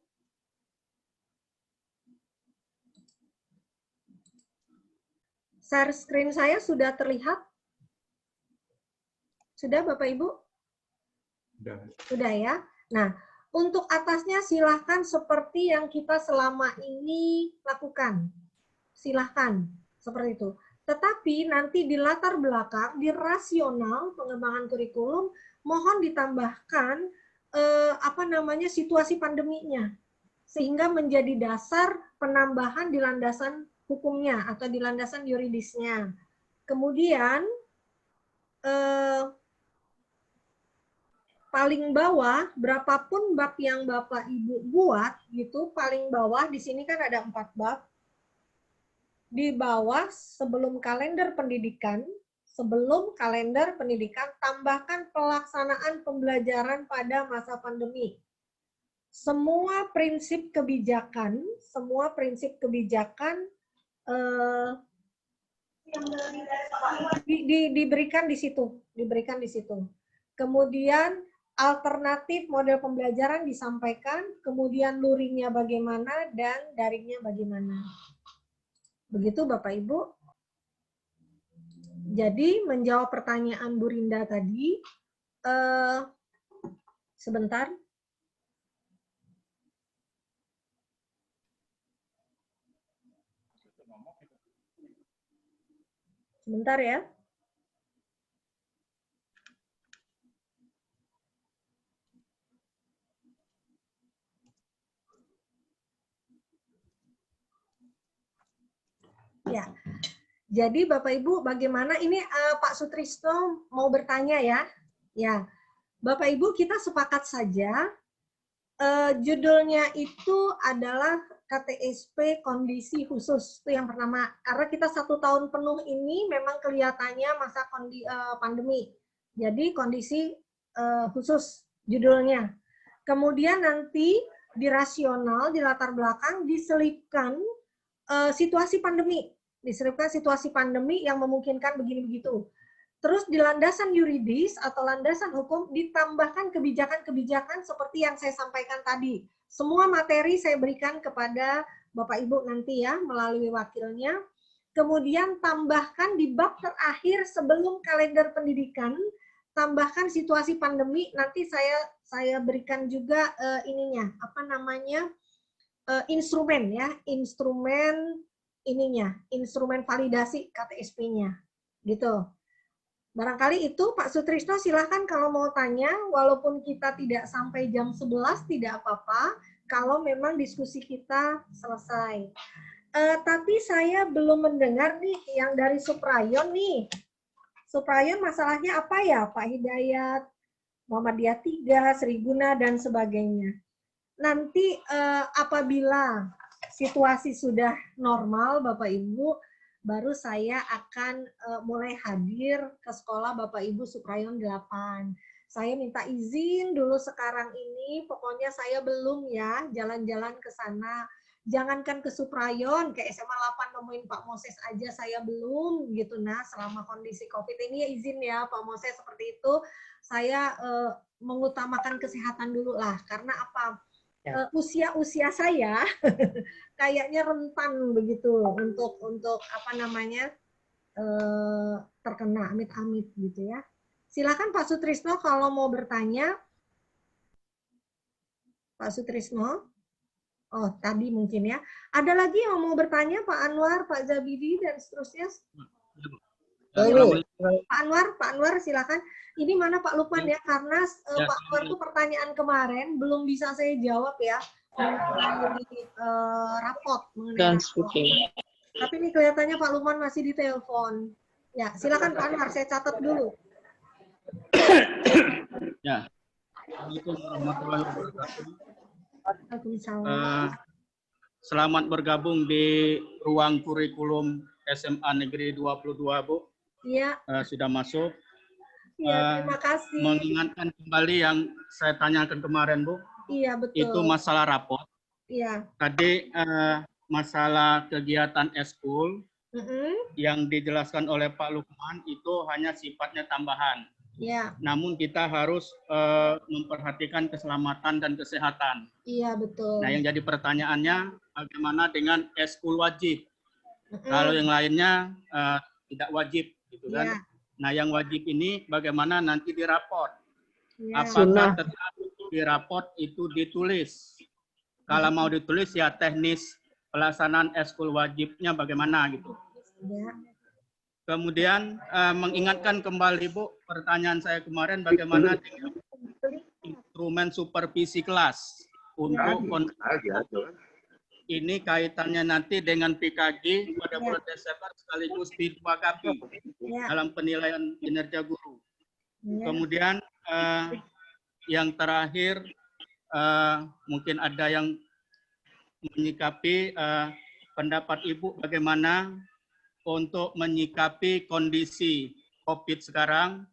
Share screen saya sudah terlihat? Sudah Bapak Ibu? Sudah ya. Nah, untuk atasnya silahkan seperti yang kita selama ini lakukan. Silahkan, seperti itu. Tetapi nanti di latar belakang, di rasional pengembangan kurikulum, mohon ditambahkan situasi pandeminya, sehingga menjadi dasar penambahan di landasan hukumnya atau di landasan yuridisnya. Kemudian paling bawah, berapapun bab yang Bapak Ibu buat, gitu, paling bawah di sini kan ada 4 bab. Di bawah sebelum kalender pendidikan, tambahkan pelaksanaan pembelajaran pada masa pandemi. Semua prinsip kebijakan diberikan di situ. Kemudian alternatif model pembelajaran disampaikan, kemudian luringnya bagaimana dan daringnya bagaimana. Begitu Bapak Ibu. Jadi menjawab pertanyaan Bu Rinda tadi, sebentar. Sebentar ya. Ya, jadi Bapak Ibu bagaimana ini Pak Sutrisno mau bertanya ya? Ya, Bapak Ibu kita sepakat saja judulnya itu adalah KTSP kondisi khusus, itu yang pertama. Karena kita 1 tahun penuh ini memang kelihatannya masa pandemi, jadi kondisi khusus judulnya. Kemudian nanti di rasional, di latar belakang diselipkan situasi pandemi. Diselipkan situasi pandemi yang memungkinkan begini-begitu. Terus di landasan yuridis atau landasan hukum ditambahkan kebijakan-kebijakan seperti yang saya sampaikan tadi. Semua materi saya berikan kepada Bapak Ibu nanti ya melalui wakilnya. Kemudian tambahkan di bab terakhir sebelum kalender pendidikan, tambahkan situasi pandemi. Nanti saya berikan juga instrumen ya, instrumen validasi KTSP-nya, gitu. Barangkali itu Pak Sutrisno silahkan kalau mau tanya, walaupun kita tidak sampai jam 11 tidak apa-apa, kalau memang diskusi kita selesai. Tapi saya belum mendengar nih yang dari Suprayon nih. Suprayon masalahnya apa ya Pak Hidayat, Muhammadiyah 3, Sriguna dan sebagainya. Nanti apabila situasi sudah normal, Bapak Ibu, baru saya akan mulai hadir ke sekolah Bapak Ibu Suprayon 8. Saya minta izin dulu sekarang ini, pokoknya saya belum ya jalan-jalan ke sana. Jangankan ke Suprayon, ke SMA 8 nemuin Pak Moses aja saya belum gitu. Nah, selama kondisi COVID ini ya izin ya Pak Moses seperti itu. Saya mengutamakan kesehatan dulu lah, karena apa? Usia saya kayaknya rentan begitu untuk terkena amit-amit gitu ya. Silakan Pak Sutrisno kalau mau bertanya. Pak Sutrisno. Oh, tadi mungkin ya. Ada lagi yang mau bertanya Pak Anwar, Pak Zabidi dan seterusnya. Pak Anwar silakan. Ini mana Pak Lukman ya, karena Pak Anwar itu pertanyaan kemarin belum bisa saya jawab ya mengenai rapot mengenai rapot. Tapi ini kelihatannya Pak Lukman masih di telepon. Ya, silakan Pak Anwar, saya catat dulu. Ya, Assalamualaikum warahmatullahi wabarakatuh. Waalaikumsalam. Selamat bergabung di ruang kurikulum SMA Negeri 22, Bu. Iya. Sudah masuk. Iya, terima kasih. Mengingatkan kembali yang saya tanyakan kemarin, Bu. Iya, betul. Itu masalah rapor. Iya. Tadi masalah kegiatan eskul yang dijelaskan oleh Pak Lukman itu hanya sifatnya tambahan. Iya. Namun kita harus memperhatikan keselamatan dan kesehatan. Iya, betul. Nah, yang jadi pertanyaannya, bagaimana dengan eskul wajib? Kalau yang lainnya tidak wajib, gitu kan? Iya. Nah, yang wajib ini bagaimana nanti diraport? Iya. Apakah tetap di raport itu ditulis? Kalau mau ditulis ya teknis pelaksanaan eskul wajibnya bagaimana gitu. Ya. Kemudian mengingatkan kembali Bu, pertanyaan saya kemarin bagaimana dengan instrumen supervisi kelas untuk ini kaitannya nanti dengan PKG pada bulan Desember sekaligus P2KP dalam penilaian kinerja guru. Kemudian yang terakhir mungkin ada yang menyikapi pendapat Ibu bagaimana untuk menyikapi kondisi COVID sekarang,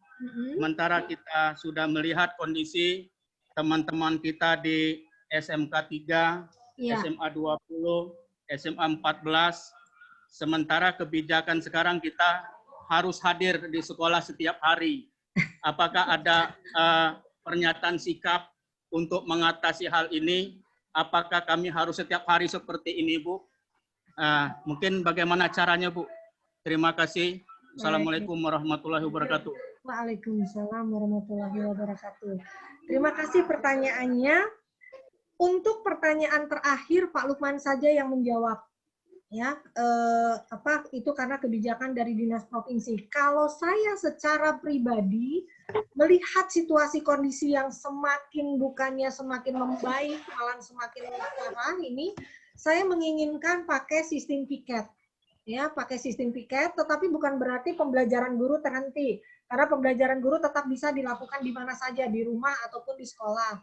sementara kita sudah melihat kondisi teman-teman kita di SMK 3, SMA 20, SMA 14, sementara kebijakan sekarang kita harus hadir di sekolah setiap hari. Apakah ada pernyataan sikap untuk mengatasi hal ini? Apakah kami harus setiap hari seperti ini, Bu? Mungkin bagaimana caranya, Bu? Terima kasih. Assalamualaikum warahmatullahi wabarakatuh. Waalaikumsalam warahmatullahi wabarakatuh. Terima kasih pertanyaannya. Untuk pertanyaan terakhir Pak Lukman saja yang menjawab. Ya, itu karena kebijakan dari dinas provinsi. Kalau saya secara pribadi melihat situasi kondisi yang semakin bukannya semakin membaik, malah semakin parah ini, saya menginginkan pakai sistem piket. Ya, pakai sistem piket, tetapi bukan berarti pembelajaran guru terhenti. Karena pembelajaran guru tetap bisa dilakukan di mana saja, di rumah ataupun di sekolah.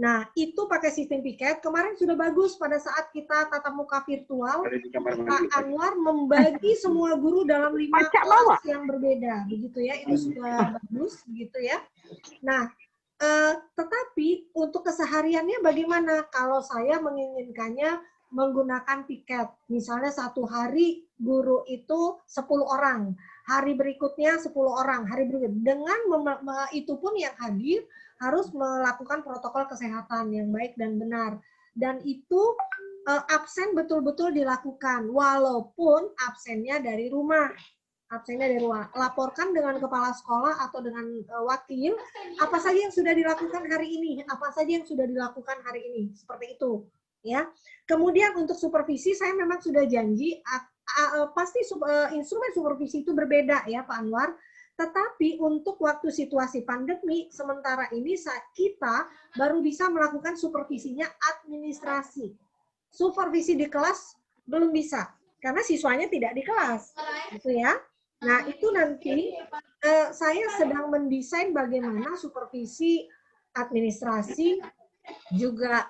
Nah, itu pakai sistem piket. Kemarin sudah bagus pada saat kita tatap muka virtual, Pak Anwar membagi semua guru dalam 5 kelas yang berbeda. Begitu ya, itu sudah bagus, begitu ya. Nah, tetapi untuk kesehariannya bagaimana? Kalau saya menginginkannya menggunakan piket. Misalnya satu hari guru itu 10 orang, hari berikutnya 10 orang, hari berikutnya. Dengan itu pun yang hadir harus melakukan protokol kesehatan yang baik dan benar. Dan itu absen betul-betul dilakukan, walaupun absennya dari rumah. Absennya dari rumah. Laporkan dengan kepala sekolah atau dengan wakil, apa saja yang sudah dilakukan hari ini, apa saja yang sudah dilakukan hari ini. Seperti itu. Ya, kemudian untuk supervisi saya memang sudah janji pasti instrumen supervisi itu berbeda ya Pak Anwar, tetapi untuk waktu situasi pandemi sementara ini kita baru bisa melakukan supervisinya administrasi. Supervisi di kelas belum bisa karena siswanya tidak di kelas, gitu ya. Nah itu nanti saya sedang mendesain bagaimana supervisi administrasi juga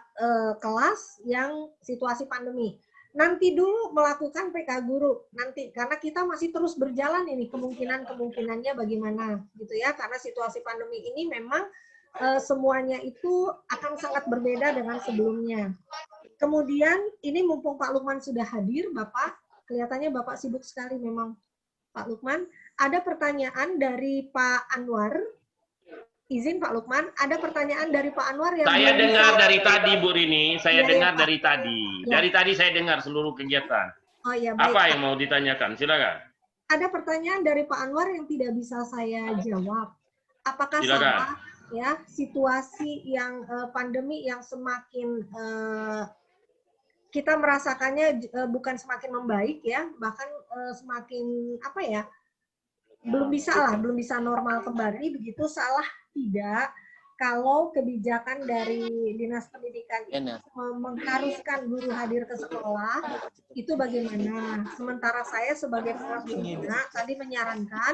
kelas yang situasi pandemi. Nanti dulu melakukan PK guru nanti karena kita masih terus berjalan ini kemungkinannya bagaimana gitu ya, karena situasi pandemi ini memang semuanya itu akan sangat berbeda dengan sebelumnya. Kemudian ini mumpung Pak Lukman sudah hadir, Bapak kelihatannya Bapak sibuk sekali memang Pak Lukman. Ada pertanyaan dari Pak Anwar. Izin Pak Lukman, ada pertanyaan dari Pak Anwar yang... Saya dengar dari tadi, Bu Rini. Saya dengar ya, dari tadi. Ya. Dari tadi saya dengar seluruh kegiatan. Oh iya, baik. Apa yang mau ditanyakan? Silakan. Ada pertanyaan dari Pak Anwar yang tidak bisa saya jawab. Apakah Silakan. salah ya situasi yang pandemi yang semakin kita merasakannya bukan semakin membaik ya, bahkan semakin apa ya? Belum bisa normal kembali, begitu salah tidak kalau kebijakan dari Dinas Pendidikan itu mengharuskan guru hadir ke sekolah, itu bagaimana? Sementara saya sebagai pelaksana tadi menyarankan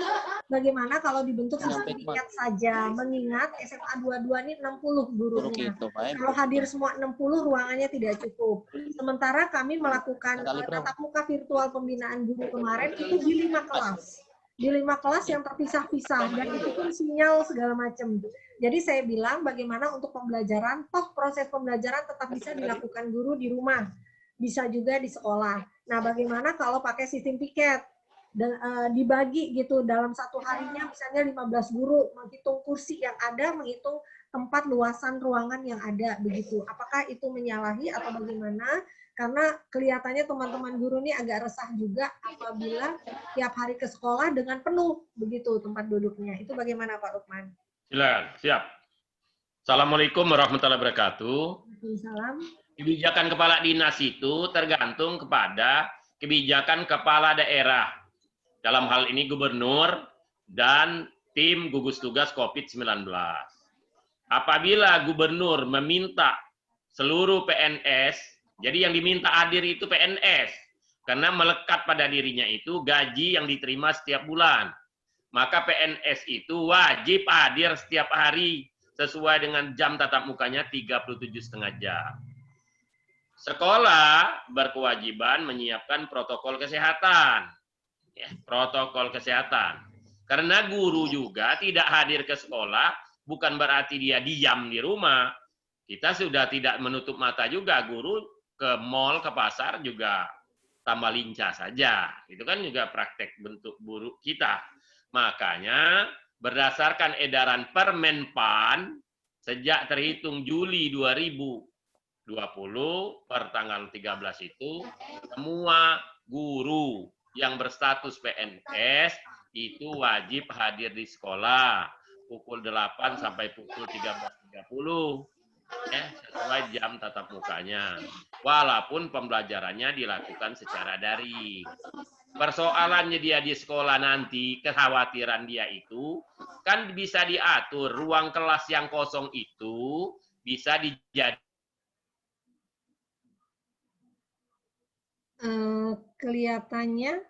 bagaimana kalau dibentuk sistem piket saja, mengingat SMA 22 ini 60 gurunya. Kalau hadir semua 60, ruangannya tidak cukup. Sementara kami melakukan tatap muka virtual pembinaan guru kemarin itu di 5 kelas. Di 5 kelas yang terpisah-pisah, dan itu pun sinyal segala macam. Jadi saya bilang bagaimana untuk pembelajaran, toh proses pembelajaran tetap bisa dilakukan guru di rumah, bisa juga di sekolah. Nah, bagaimana kalau pakai sistem piket? Dan, dibagi gitu dalam satu harinya, misalnya 15 guru, menghitung kursi yang ada, menghitung tempat luasan ruangan yang ada, begitu. Apakah itu menyalahi atau bagaimana? Karena kelihatannya teman-teman guru ini agak resah juga apabila tiap hari ke sekolah dengan penuh begitu tempat duduknya. Itu bagaimana Pak Lukman? Silakan, siap. Assalamualaikum warahmatullahi wabarakatuh. Waalaikumsalam. Kebijakan kepala dinas itu tergantung kepada kebijakan kepala daerah. Dalam hal ini gubernur dan tim gugus tugas COVID-19. Apabila gubernur meminta seluruh PNS, jadi yang diminta hadir itu PNS, karena melekat pada dirinya itu gaji yang diterima setiap bulan. Maka PNS itu wajib hadir setiap hari sesuai dengan jam tatap mukanya 37,5 jam. Sekolah berkewajiban menyiapkan protokol kesehatan. Ya, protokol kesehatan. Karena guru juga tidak hadir ke sekolah, bukan berarti dia diam di rumah. Kita sudah tidak menutup mata juga, guru ke mall, ke pasar juga tambah lincah saja. Itu kan juga praktek bentuk buruk kita. Makanya berdasarkan edaran Permenpan sejak terhitung Juli 2020 per tanggal 13 itu semua guru yang berstatus PNS itu wajib hadir di sekolah pukul 8 sampai pukul 13.30. Ya, sesuai jam tatap mukanya. Walaupun pembelajarannya dilakukan secara daring. Persoalannya dia di sekolah nanti, kekhawatiran dia itu, kan bisa diatur ruang kelas yang kosong itu bisa dijadikan. Kelihatannya